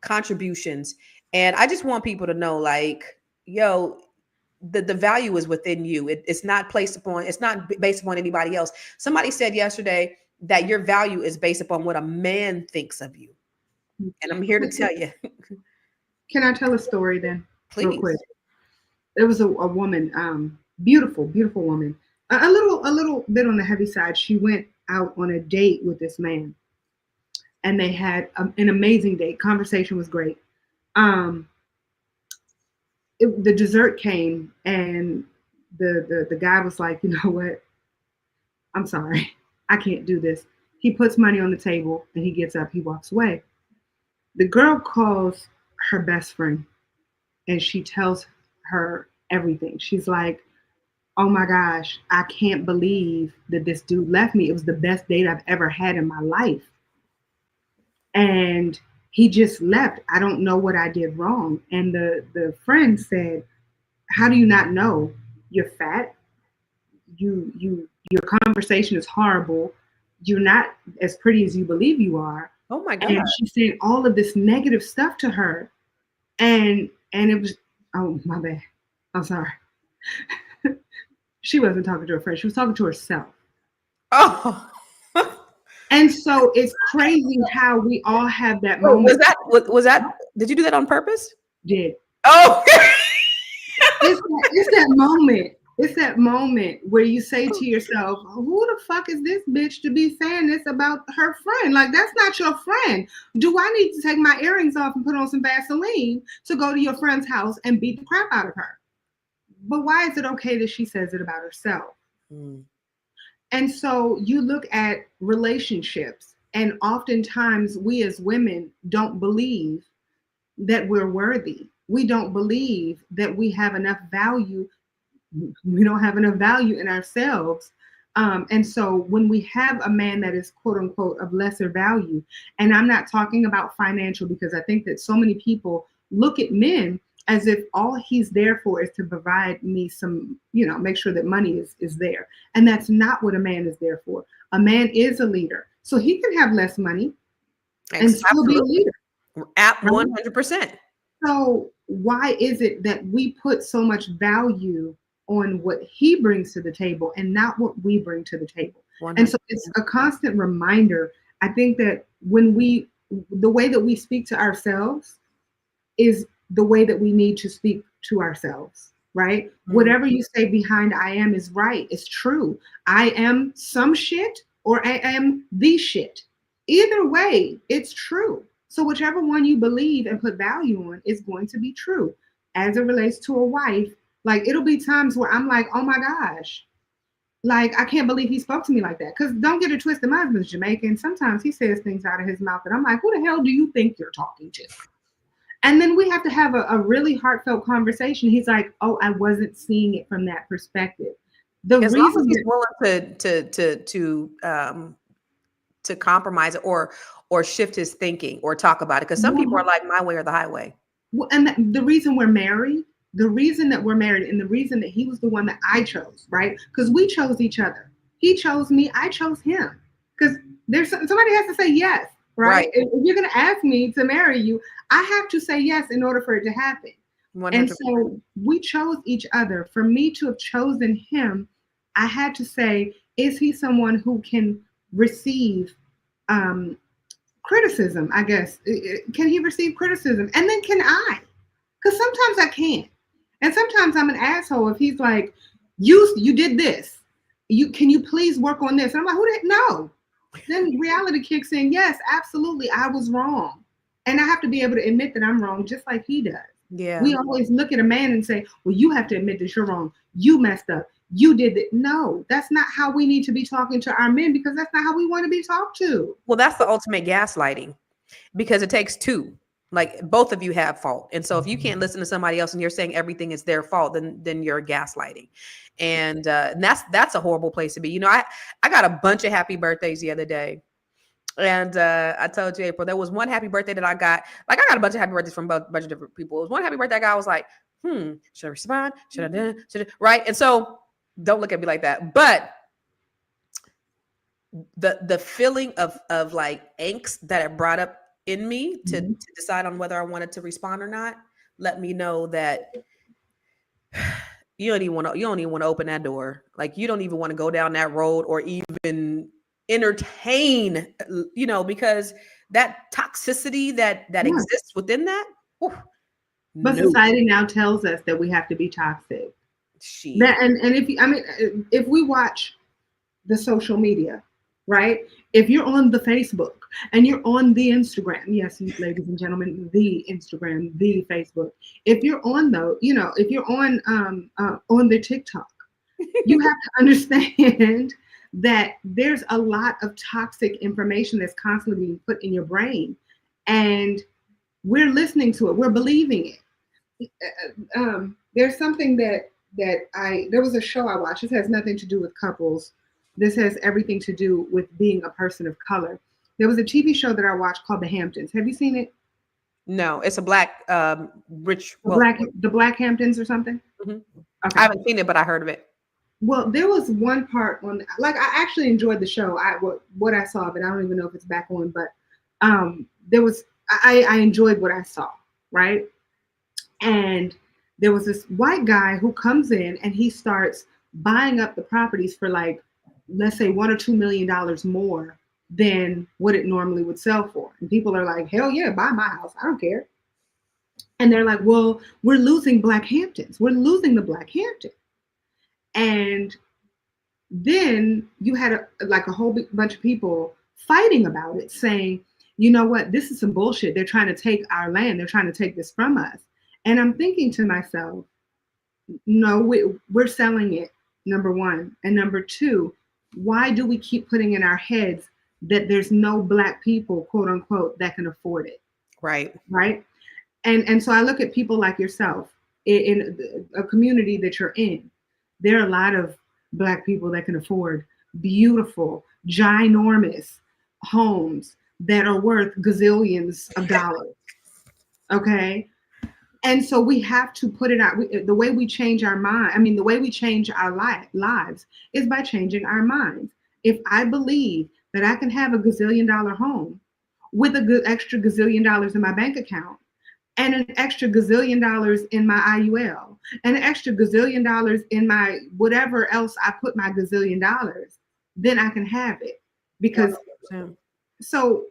contributions. And I just want people to know, like, the value is within you. It's not based upon anybody else. Somebody said yesterday that your value is based upon what a man thinks of you. And I'm here to tell you. Can I tell a story then? Please. Real quick. There was a woman, beautiful woman, a little bit on the heavy side. She went out on a date with this man. And they had an amazing date. Conversation was great. The dessert came, and the guy was like, you know what? I'm sorry, I can't do this. He puts money on the table, and he gets up. He walks away. The girl calls her best friend, and she tells her everything. She's like, oh my gosh, I can't believe that this dude left me. It was the best date I've ever had in my life. And he just left. I don't know what I did wrong. And the friend said, how do you not know? You're fat. Your conversation is horrible. You're not as pretty as you believe you are. Oh my God. And she's saying all of this negative stuff to her. And it was, oh my bad. I'm sorry. She wasn't talking to her friend. She was talking to herself. Oh. And so it's crazy how we all have that moment. Was that, did you do that on purpose? Did. Oh. It's that moment. It's that moment where you say to yourself, who the fuck is this bitch to be saying this about her friend? Like, that's not your friend. Do I need to take my earrings off and put on some Vaseline to go to your friend's house and beat the crap out of her? But why is it okay that she says it about herself? Mm. And so you look at relationships, and oftentimes we as women don't believe that we're worthy. We don't believe that we have enough value. We don't have enough value in ourselves. And so when we have a man that is quote unquote of lesser value, and I'm not talking about financial, because I think that so many people look at men as if all he's there for is to provide me some, make sure that money is there. And that's not what a man is there for. A man is a leader. So he can have less money and still be a leader. At 100%. So why is it that we put so much value on what he brings to the table and not what we bring to the table? 100%. And so it's a constant reminder. I think that the way that we speak to ourselves is the way that we need to speak to ourselves, right? Mm-hmm. Whatever you say behind I am is right. It's true. I am some shit or I am the shit. Either way, it's true. So whichever one you believe and put value on is going to be true. As it relates to a wife, like, it'll be times where I'm like, oh my gosh, like, I can't believe he spoke to me like that. Because don't get it twisted, my husband's Jamaican. Sometimes he says things out of his mouth and I'm like, who the hell do you think you're talking to? And then we have to have a really heartfelt conversation. He's like, oh, I wasn't seeing it from that perspective. As long as he's willing to compromise it or shift his thinking or talk about it. Because some people are like, my way or the highway. Well, and the reason we're married, and the reason that he was the one that I chose, right? Because we chose each other. He chose me, I chose him. Because Somebody has to say yes, right? Right. If you're going to ask me to marry you, I have to say yes in order for it to happen. 100%. And so we chose each other. For me to have chosen him, I had to say, is he someone who can receive criticism? I guess. Can he receive criticism? And then can I? Because sometimes I can't. And sometimes I'm an asshole if he's like, you did this. Can you please work on this? And I'm like, who did? No. Then reality kicks in. Yes, absolutely. I was wrong. And I have to be able to admit that I'm wrong, just like he does. Yeah. We always look at a man and say, well, you have to admit that you're wrong. You messed up. You did it. No, that's not how we need to be talking to our men, because that's not how we want to be talked to. Well, that's the ultimate gaslighting, because it takes two. Like, both of you have fault. And so if you can't listen to somebody else and you're saying everything is their fault, then you're gaslighting. And that's a horrible place to be. You know, I got a bunch of happy birthdays the other day. And I told you, April, there was one happy birthday that I got. Like, I got a bunch of happy birthdays from a bunch of different people. It was one happy birthday I was like, should I respond? Should I do? Should I? Right? And so don't look at me like that. But the feeling of like angst that it brought up in me to decide on whether I wanted to respond or not, let me know that you don't even want to open that door. Like, you don't even want to go down that road or even entertain, you know, because that toxicity that exists within that. But society now tells us that we have to be toxic. And if we watch the social media, right? If you're on the Facebook and you're on the Instagram, yes, ladies and gentlemen, the Instagram, the Facebook. If you're on if you're on the TikTok, you have to understand that there's a lot of toxic information that's constantly being put in your brain, and we're listening to it, we're believing it. There's something there was a show I watched. This has nothing to do with couples. This has everything to do with being a person of color. There was a TV show that I watched called The Hamptons. Have you seen it? No, it's a black rich. The Black Hamptons or something? Mm-hmm. Okay. I haven't seen it, but I heard of it. Well, there was one part on, like, I actually enjoyed the show. What I saw of it, I don't even know if it's back on, but I enjoyed what I saw, right? And there was this white guy who comes in and he starts buying up the properties for, like, let's say $1 or $2 million more than what it normally would sell for. And people are like, hell yeah, buy my house. I don't care. And they're like, well, we're losing Black Hamptons. We're losing the Black Hampton. And then you had a whole bunch of people fighting about it, saying, you know what, this is some bullshit. They're trying to take our land. They're trying to take this from us. And I'm thinking to myself, no, we're selling it, number one. And number two, why do we keep putting in our heads that there's no Black people, quote unquote, that can afford it? Right. Right. And so I look at people like yourself in a community that you're in. There are a lot of Black people that can afford beautiful, ginormous homes that are worth gazillions of dollars. Okay. And so we have to put it out. The way we change our mind, the way we change our lives is by changing our minds. If I believe that I can have a gazillion dollar home with a good extra gazillion dollars in my bank account, and an extra gazillion dollars in my IUL, and an extra gazillion dollars in my whatever else I put my gazillion dollars, then I can have it. Because 100%. So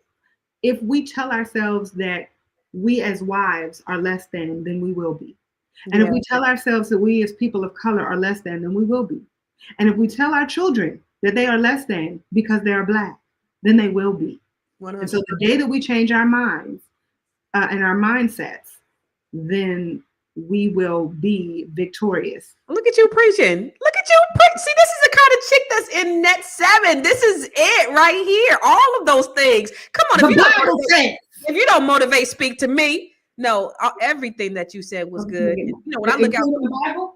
if we tell ourselves that we as wives are less than, then we will be. And if we tell ourselves that we as people of color are less than, then we will be. And if we tell our children that they are less than because they are Black, then they will be. 100%. And so the day that we change our minds and our mindsets, then we will be victorious. Look at you preaching. Look at you see, this is the kind of chick that's in net 7. This is it right here. All of those things. Come on, if you don't motivate, speak to me. No, everything that you said was good. You know, when I look out the Bible.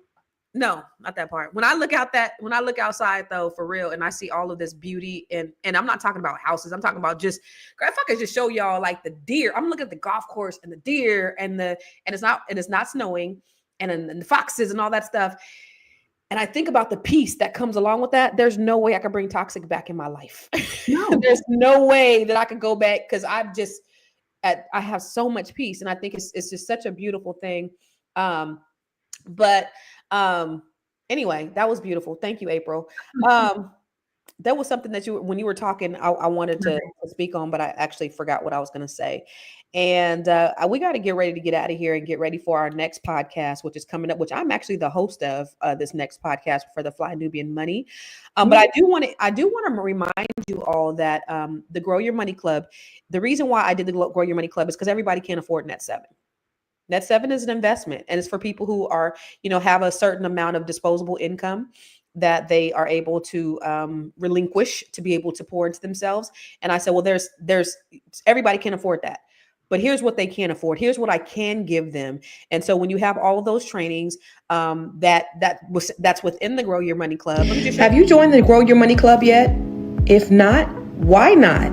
No, not that part. When I look outside though, for real, and I see all of this beauty, and I'm not talking about houses. I'm talking about just, if I could just show y'all like the deer. I'm looking at the golf course and the deer and it's not snowing, and the foxes and all that stuff. and I think about the peace that comes along with that, there's no way I could bring toxic back in my life. No. There's no way that I could go back, because I have so much peace, and I think it's just such a beautiful thing. But anyway, that was beautiful. Thank you, April. That was something that when you were talking, I wanted to speak on, but I actually forgot what I was going to say. And we got to get ready to get out of here and get ready for our next podcast, which is coming up, which I'm actually the host of this next podcast for the Fly Nubian Money. But I do want to remind you all that the Grow Your Money Club, the reason why I did the Grow Your Money Club is because everybody can't afford Net 7. Net 7 is an investment, and it's for people who are, have a certain amount of disposable income that they are able to relinquish to be able to pour into themselves. And I said, well, there's everybody can afford that, but here's what they can't afford. Here's what I can give them. And so when you have all of those trainings, that's within the Grow Your Money Club. Have you joined the Grow Your Money Club yet? If not, why not?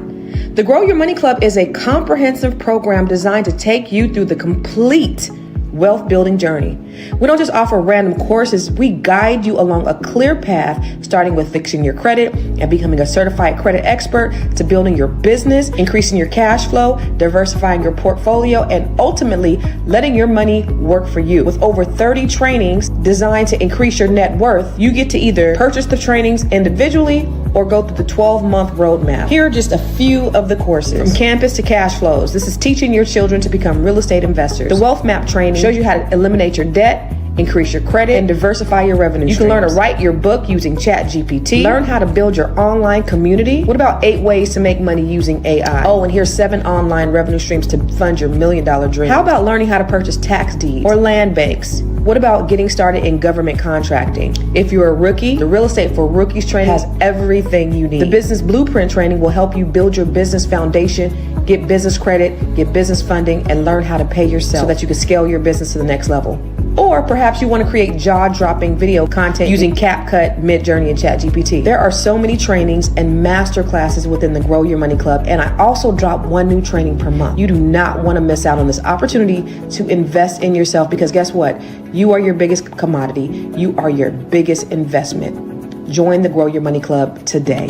The Grow Your Money Club is a comprehensive program designed to take you through the complete wealth building journey. We don't just offer random courses, we guide you along a clear path, starting with fixing your credit and becoming a certified credit expert, to building your business, increasing your cash flow, diversifying your portfolio, and ultimately letting your money work for you. With over 30 trainings designed to increase your net worth, you get to either purchase the trainings individually or go through the 12-month roadmap. Here are just a few of the courses. From campus to cash flows, this is teaching your children to become real estate investors. The Wealth Map training shows you how to eliminate your debt, increase your credit, and diversify your revenue streams. You can learn to write your book using ChatGPT. Learn how to build your online community. What about 8 ways to make money using AI? Oh, and here's 7 online revenue streams to fund your $1 million dream. How about learning how to purchase tax deeds or land banks? What about getting started in government contracting? If you're a rookie, the Real Estate for Rookies training has everything you need. The Business Blueprint training will help you build your business foundation, get business credit, get business funding, and learn how to pay yourself so that you can scale your business to the next level. Or perhaps you want to create jaw-dropping video content using CapCut, Midjourney, and ChatGPT. There are so many trainings and master classes within the Grow Your Money Club, and I also drop 1 new training per month. You do not want to miss out on this opportunity to invest in yourself, because guess what? You are your biggest commodity. You are your biggest investment. Join the Grow Your Money Club today.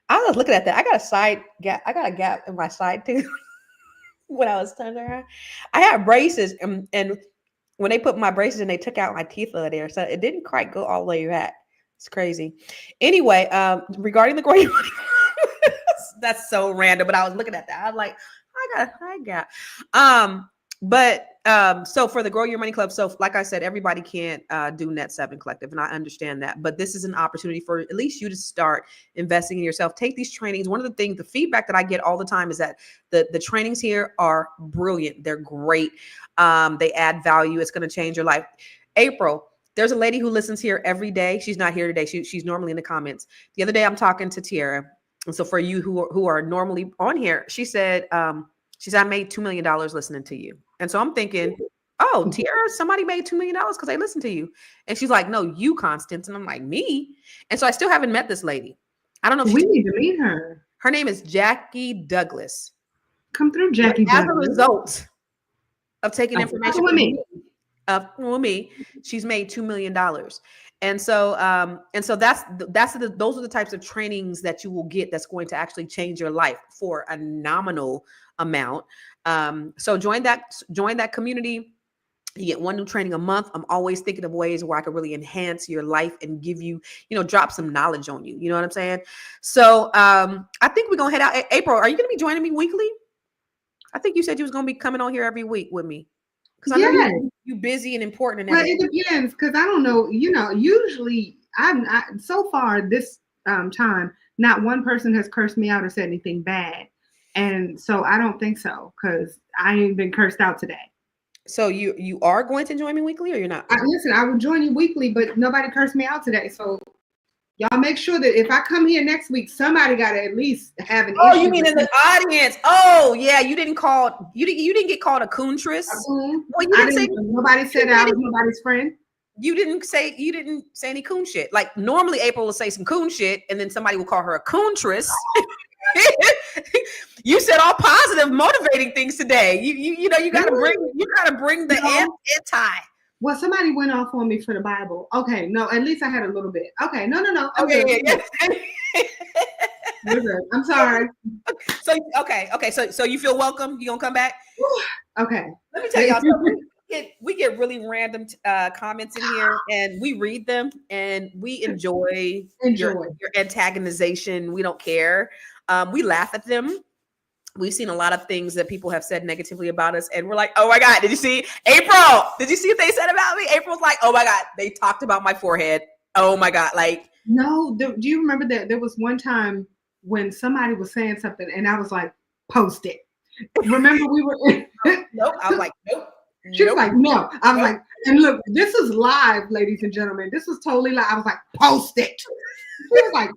I was looking at that. I got a gap in my side too. When I was turning around, I had braces, and when they put my braces in, they took out my teeth over there, so it didn't quite go all the way back. It's crazy. Anyway, regarding the Grow Your Money, that's so random, but I was looking at that. I was like, I got. So for the Grow Your Money Club, so like I said, everybody can't do Net 7 Collective, and I understand that, but this is an opportunity for at least you to start investing in yourself. Take these trainings. One of the things, the feedback that I get all the time is that the trainings here are brilliant. They're great. They add value. It's going to change your life. April, there's a lady who listens here every day. She's not here today. She's normally in the comments. The other day I'm talking to Tiara. And so for you who are normally on here, she said, I made $2 million listening to you. And so I'm thinking, oh, Tiara, somebody made $2 million because they listened to you. And she's like, no, you, Constance. And I'm like, me? And so I still haven't met this lady. I don't know if we need to meet her. Her name is Jackie Douglas. Come through, Jackie Douglas. As a result of taking information from me, she's made $2 million. And so those are the types of trainings that you will get that's going to actually change your life for a nominal amount. So join that community. You get 1 new training a month. I'm always thinking of ways where I could really enhance your life and give you, drop some knowledge on you. You know what I'm saying? So I think we're gonna head out. April, are you gonna be joining me weekly? I think you said you was gonna be coming on here every week with me. Because I know you're busy and important. Well, it depends, because I don't know. Usually so far this time, not one person has cursed me out or said anything bad. And so I don't think so, because I ain't been cursed out today. So you are going to join me weekly, or you're not? Listen, I will join you weekly, but nobody cursed me out today. So y'all make sure that if I come here next week, somebody got to at least have an issue. Oh, you mean in the audience? Oh, yeah. You didn't get called a coontress. Well, nobody said I was nobody's friend. You didn't say any coon shit. Like normally April will say some coon shit, and then somebody will call her a coontress. You said all positive, motivating things today. You know, you gotta bring the anti. Well, somebody went off on me for the Bible. Okay, no, at least I had a little bit. Okay, no. Okay, yeah. We're good. I'm sorry. So so you feel welcome? You gonna come back? Okay. Let me tell y'all something. We get really random comments in here, and we read them, and we enjoy your antagonization. We don't care. We laugh at them. We've seen a lot of things that people have said negatively about us, and we're like, oh my God, did you see April? Did you see what they said about me? April's like, oh my God, they talked about my forehead. Oh my God, like. No, do you remember that there was one time when somebody was saying something, and I was like, post it. Remember we were nope. I was like, nope. She was like, no. I was like, and look, this is live, ladies and gentlemen. This is totally live. I was like, post it. She was like,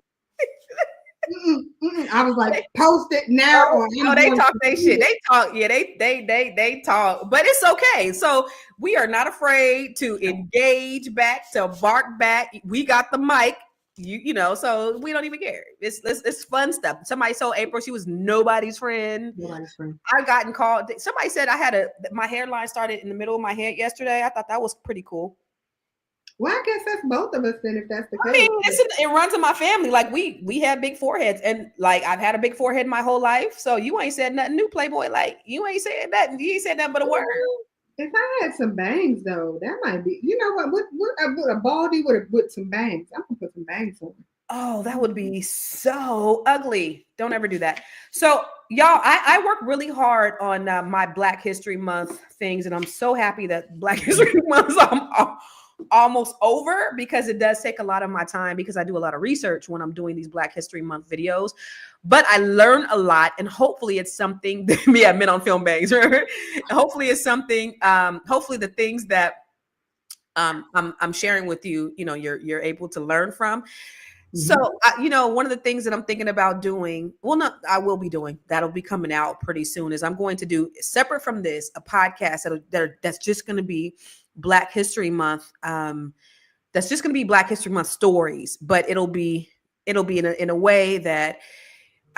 I was like, post it now. Or they talk their shit. They talk, yeah, they talk, but it's okay. So we are not afraid to engage back, to bark back. We got the mic. You know, so we don't even care. It's fun stuff. Somebody told April she was nobody's friend. I've gotten called. Somebody said I had my hairline started in the middle of my head yesterday. I thought that was pretty cool. Well, I guess that's both of us then, if that's the case. I mean, it runs in my family. Like we have big foreheads, and like I've had a big forehead my whole life. So you ain't said nothing new, Playboy. Like you ain't said nothing. You ain't said nothing but a word. If I had some bangs, though, that might be. You know what? What a baldy with some bangs. I'm gonna put some bangs on. Oh, that would be so ugly. Don't ever do that. So, y'all, I work really hard on my Black History Month things, and I'm so happy that Black History Month is almost over, because it does take a lot of my time, because I do a lot of research when I'm doing these Black History Month videos. But I learn a lot, and hopefully it's something that men on film bangs. Hopefully it's something. Hopefully the things that I'm sharing with you, you know, you're able to learn from. Mm-hmm. So you know, one of the things that I'm thinking about doing, I will be doing, that'll be coming out pretty soon, is I'm going to do, separate from this, a podcast that's just going to be Black History Month. That's just going to be Black History Month stories, but it'll be in a way that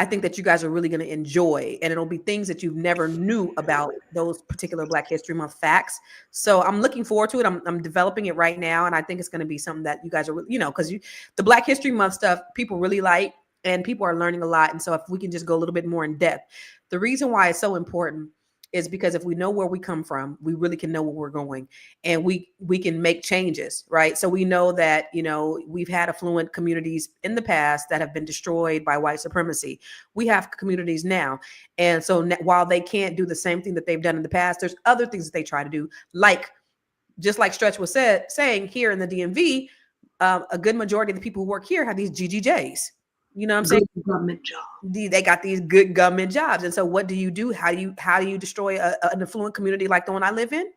I think that you guys are really going to enjoy, and it'll be things that you've never knew about those particular Black History Month facts. So I'm looking forward to it. I'm developing it right now, and I think it's going to be something that you guys are, you know, because the Black History Month stuff people really like, and people are learning a lot. And so if we can just go a little bit more in depth, the reason why it's so important is because if we know where we come from, we really can know where we're going, and we can make changes, right? So we know that, you know, we've had affluent communities in the past that have been destroyed by white supremacy. We have communities now. And so while they can't do the same thing that they've done in the past, there's other things that they try to do, like, just like Stretch was saying, here in the DMV, a good majority of the people who work here have these GGJs. You know what I'm saying? Good government job. They got these good government jobs. And so what do you do? How do you destroy an affluent community like the one I live in?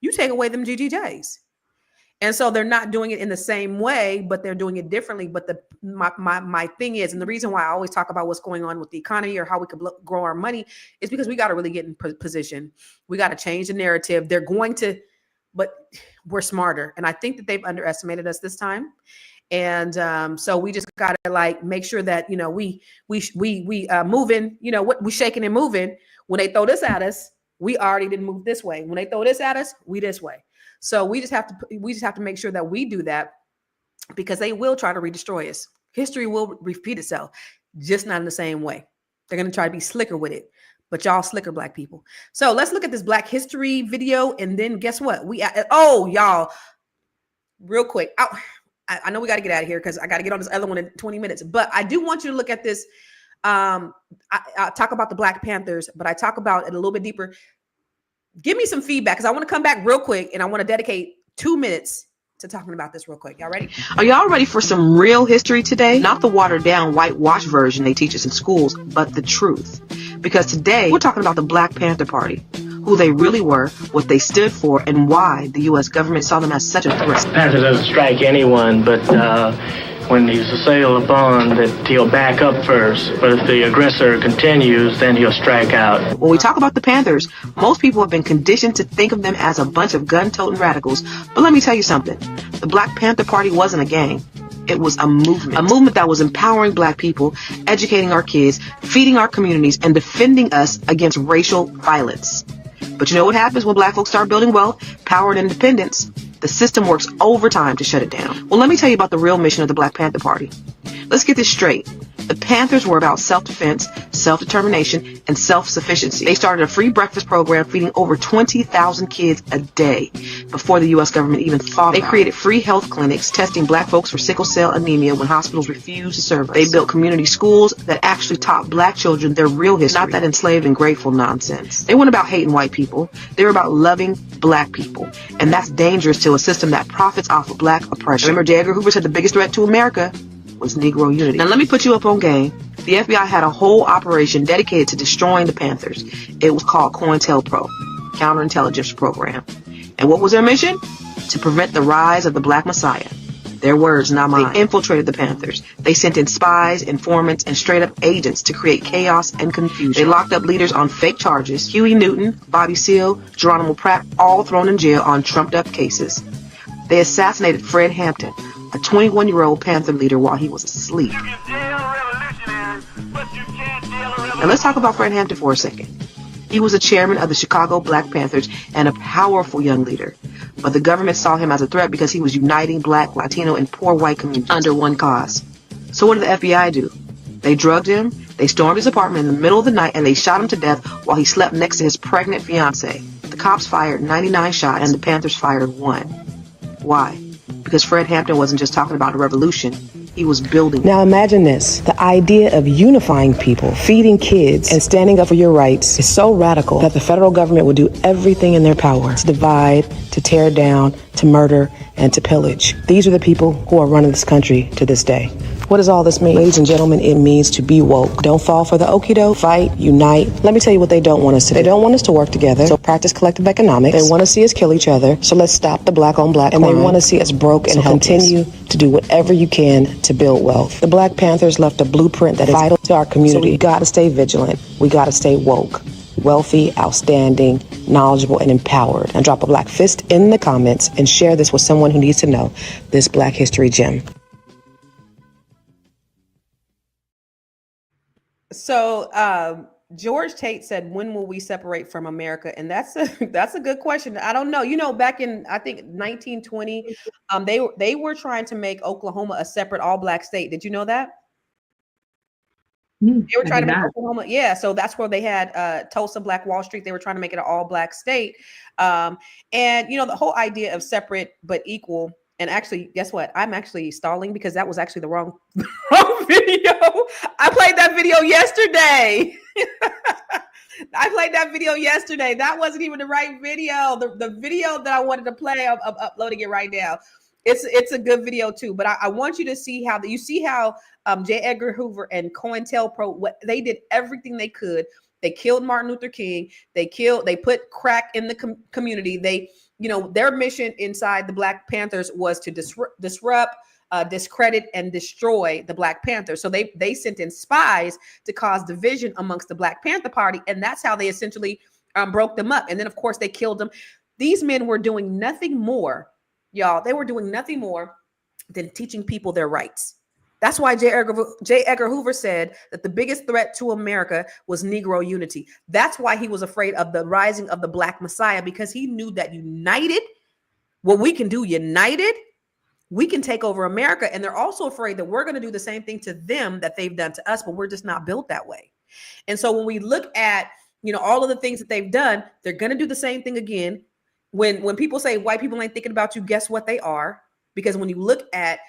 You take away them GGJs. And so they're not doing it in the same way, but they're doing it differently. But my thing is, and the reason why I always talk about what's going on with the economy or how we could grow our money, is because we got to really get in position. We got to change the narrative. They're going to, but we're smarter. And I think that they've underestimated us this time. And so we just gotta like make sure that, you know, we moving, you know, what we shaking and moving. When they throw this at us, we already didn't move this way. When they throw this at us, we this way. So we just have to make sure that we do that, because they will try to redestroy us. History will repeat itself, just not in the same way. They're gonna try to be slicker with it, but y'all slicker Black people. So let's look at this Black history video, and then guess what? Y'all, real quick. I know we got to get out of here because I got to get on this other one in 20 minutes, but I do want you to look at this. I talk about the Black Panthers, but I talk about it a little bit deeper. Give me some feedback, because I want to come back real quick, and I want to dedicate 2 minutes to talking about this real quick. Y'all ready? Are y'all ready for some real history today? Not the watered down whitewash version they teach us in schools, but the truth. Because today we're talking about the Black Panther Party, who they really were, what they stood for, and why the U.S. government saw them as such a threat. Panther doesn't strike anyone, but when he's assailed upon, that he'll back up first. But if the aggressor continues, then he'll strike out. When we talk about the Panthers, most people have been conditioned to think of them as a bunch of gun-toting radicals. But let me tell you something. The Black Panther Party wasn't a gang. It was a movement that was empowering Black people, educating our kids, feeding our communities, and defending us against racial violence. But you know what happens when Black folks start building wealth, power, and independence? The system works overtime to shut it down. Well, let me tell you about the real mission of the Black Panther Party. Let's get this straight. The Panthers were about self-defense, self-determination, and self-sufficiency. They started a free breakfast program feeding over 20,000 kids a day before the U.S. government even thought about it. They created free health clinics testing Black folks for sickle cell anemia when hospitals refused to serve us. They built community schools that actually taught Black children their real history, not that enslaved and grateful nonsense. They weren't about hating white people. They were about loving Black people. And that's dangerous to a system that profits off of Black oppression. Remember, J. Edgar Hoover said the biggest threat to America was Negro unity. Now let me put you up on game. The FBI had a whole operation dedicated to destroying the Panthers. It was called COINTELPRO, Counterintelligence Program. And what was their mission? To prevent the rise of the Black Messiah. Their words, not mine. They infiltrated the Panthers. They sent in spies, informants, and straight-up agents to create chaos and confusion. They locked up leaders on fake charges. Huey Newton, Bobby Seale, Geronimo Pratt, all thrown in jail on trumped-up cases. They assassinated Fred Hampton, a 21-year-old Panther leader, while he was asleep. Now let's talk about Fred Hampton for a second. He was the chairman of the Chicago Black Panthers and a powerful young leader. But the government saw him as a threat because he was uniting Black, Latino, and poor white communities under one cause. So what did the FBI do? They drugged him, they stormed his apartment in the middle of the night, and they shot him to death while he slept next to his pregnant fiancée. The cops fired 99 shots, and the Panthers fired 1. Why? Because Fred Hampton wasn't just talking about a revolution, he was building. Now imagine this. The idea of unifying people, feeding kids, and standing up for your rights is so radical that the federal government will do everything in their power to divide, to tear down, to murder, and to pillage. These are the people who are running this country to this day. What does all this mean? Ladies and gentlemen, it means to be woke. Don't fall for the okie doke. Fight, unite. Let me tell you what they don't want us to do. They don't want us to work together, so practice collective economics. They want to see us kill each other, so let's stop the black on black crime. And they want to see us broke and helpless. Continue to do whatever you can to build wealth. The Black Panthers left a blueprint that is vital to our community. So we got to stay vigilant. We got to stay woke, wealthy, outstanding, knowledgeable, and empowered. And drop a black fist in the comments and share this with someone who needs to know this Black history gem. So George Tate said, when will we separate from America? And that's a good question. I don't know. You know, back in, I think 1920, they were trying to make Oklahoma a separate all black state. Did you know that? They were trying to make Oklahoma. Yeah. So that's where they had Tulsa, Black Wall Street. They were trying to make it an all black state. And, you know, the whole idea of separate but equal. And actually, guess what? I'm actually stalling because that was actually the wrong video. I played that video yesterday. I played that video yesterday. That wasn't even the right video. The video that I wanted to play, I'm uploading it right now. It's a good video too. But I want you to see how J. Edgar Hoover and COINTELPRO, what they did everything they could. They killed Martin Luther King. They put crack in the community. Their mission inside the Black Panthers was to disrupt, discredit, and destroy the Black Panthers. So they sent in spies to cause division amongst the Black Panther Party, and that's how they essentially broke them up. And then, of course, they killed them. These men were doing nothing more, y'all. They were doing nothing more than teaching people their rights. That's why J. Edgar Hoover said that the biggest threat to America was Negro unity. That's why he was afraid of the rising of the Black Messiah, because he knew that united, what we can do united, we can take over America. And they're also afraid that we're going to do the same thing to them that they've done to us, but we're just not built that way. And so when we look at, all of the things that they've done, they're going to do the same thing again. When people say white people ain't thinking about you, guess what they are? Because when you look at,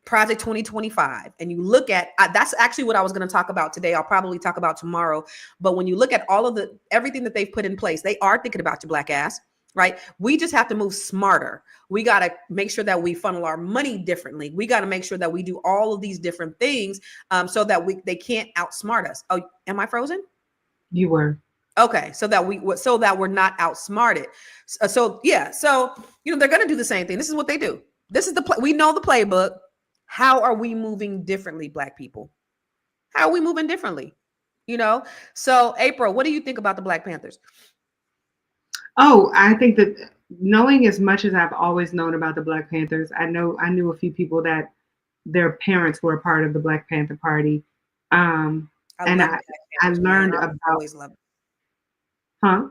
Project 2025, and you look at, that's actually what I was going to talk about today. I'll probably talk about tomorrow. But when you look at all of everything that they've put in place, they are thinking about your Black ass, right? We just have to move smarter. We got to make sure that we funnel our money differently. We got to make sure that we do all of these different things so that they can't outsmart us. Oh, am I frozen? You were. Okay, so that we're not outsmarted. So they're going to do the same thing. This is what they do. This is we know the playbook. How are we moving differently, Black people? How are we moving differently? So April, what do you think about the Black Panthers? Oh, I think that knowing as much as I've always known about the Black Panthers, I knew a few people that their parents were a part of the Black Panther Party. And I learned about. Always loved. Huh?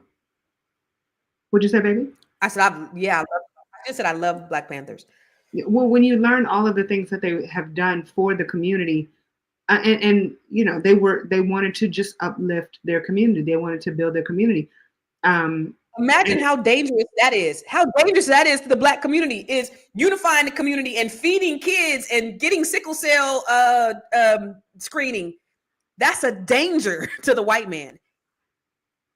What'd you say, baby? I said, I just said I love Black Panthers. Well, when you learn all of the things that they have done for the community, and you know, they wanted to just uplift their community. They wanted to build their community. Imagine how dangerous that is. How dangerous that is to the Black community, is unifying the community and feeding kids and getting sickle cell screening. That's a danger to the white man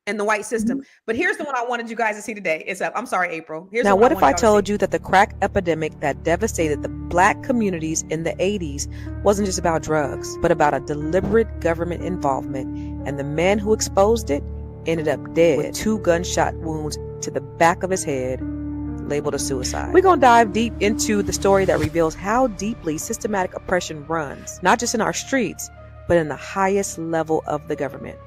and the white system. But here's the one I wanted you guys to see today. It's up. I'm sorry, April. Now, what if I told you that the crack epidemic that devastated the Black communities in the 80s wasn't just about drugs, but about a deliberate government involvement, and the man who exposed it ended up dead with 2 gunshot wounds to the back of his head, labeled a suicide? We're going to dive deep into the story that reveals how deeply systematic oppression runs, not just in our streets, but in the highest level of the government.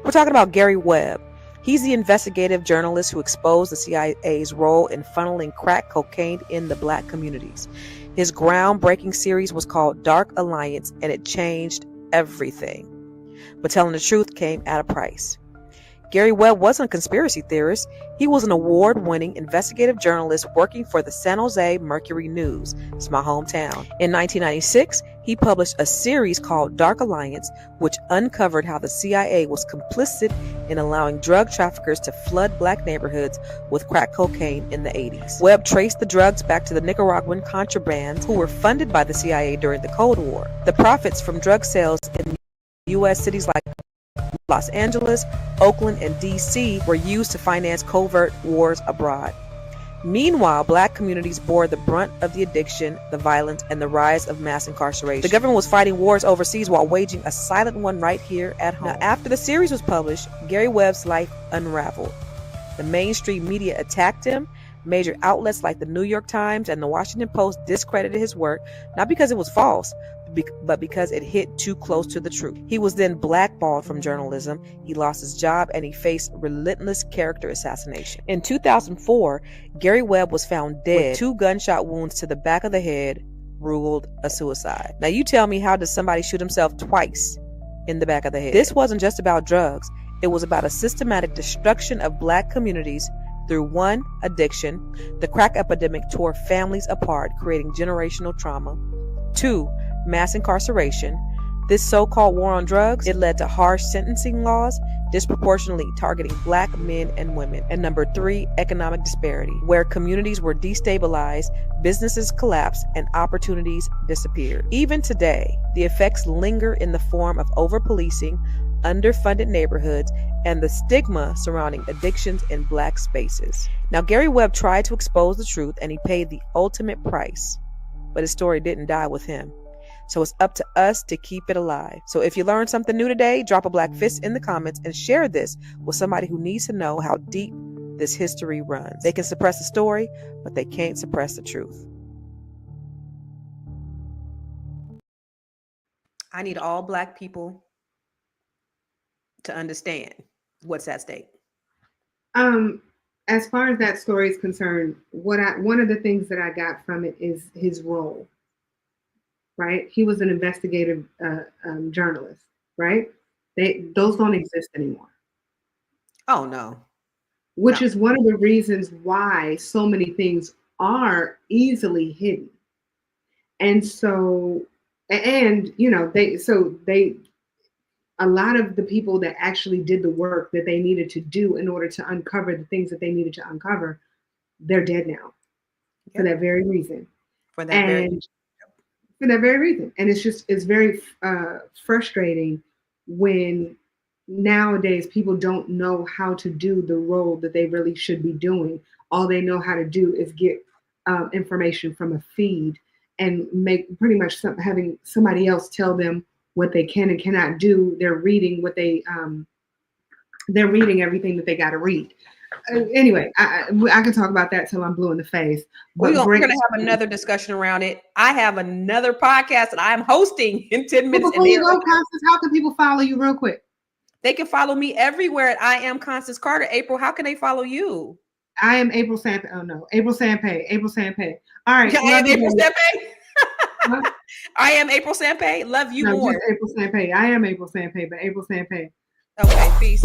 We're talking about Gary Webb. He's the investigative journalist who exposed the CIA's role in funneling crack cocaine in the Black communities. His groundbreaking series was called Dark Alliance, and it changed everything. But telling the truth came at a price. Gary Webb wasn't a conspiracy theorist. He was an award-winning investigative journalist working for the San Jose Mercury News. It's my hometown. In 1996, he published a series called Dark Alliance, which uncovered how the CIA was complicit in allowing drug traffickers to flood Black neighborhoods with crack cocaine in the 80s. Webb traced the drugs back to the Nicaraguan contrabands who were funded by the CIA during the Cold War. The profits from drug sales in U.S. cities like Los Angeles, Oakland, and D.C. were used to finance covert wars abroad. Meanwhile, Black communities bore the brunt of the addiction, the violence, and the rise of mass incarceration. The government was fighting wars overseas while waging a silent one right here at home. Now, after the series was published, Gary Webb's life unraveled. The mainstream media attacked him. Major outlets like the New York Times and the Washington Post discredited his work, not because it was false, but because it hit too close to the truth. He was then blackballed from journalism, he lost his job, and he faced relentless character assassination. In 2004, Gary Webb was found dead with 2 gunshot wounds to the back of the head, ruled a suicide. Now you tell me, how does somebody shoot himself twice in the back of the head? This wasn't just about drugs. It was about a systematic destruction of Black communities through 1, addiction. The crack epidemic tore families apart, creating generational trauma. 2, mass incarceration. This so-called war on drugs, it led to harsh sentencing laws, disproportionately targeting Black men and women. And number 3, economic disparity, where communities were destabilized, businesses collapsed, and opportunities disappeared. Even today, the effects linger in the form of over-policing, underfunded neighborhoods, and the stigma surrounding addictions in Black spaces. Now, Gary Webb tried to expose the truth, and he paid the ultimate price, but his story didn't die with him. So it's up to us to keep it alive. So if you learned something new today, drop a Black fist in the comments and share this with somebody who needs to know how deep this history runs. They can suppress the story, but they can't suppress the truth. I need all Black people to understand what's at stake. As far as that story is concerned, one of the things that I got from it is his role. Right, he was an investigative journalist. Right, those don't exist anymore. Oh no. Which is one of the reasons why so many things are easily hidden. And so, and you know, a lot of the people that actually did the work that they needed to do in order to uncover the things that they needed to uncover, they're dead now. Yep. For that very reason. For that very reason. And it's very frustrating when nowadays people don't know how to do the role that they really should be doing. All they know how to do is get information from a feed and make pretty much having somebody else tell them what they can and cannot do. They're reading they're reading everything that they got to read. Anyway, I can talk about that till I'm blue in the face. We're going to have another discussion around it. I have another podcast that I'm hosting in 10 minutes. Before you go, Constance, how can people follow you real quick? They can follow me everywhere at I am Constance Carter. April, how can they follow you? I am April Sampe. Oh no, April Sampe. April Sampe. All right. I am April Sampe. What? I am April Sampe. Love you No, more. just April Sampe. I am April Sampe, but April Sampe. Okay, peace.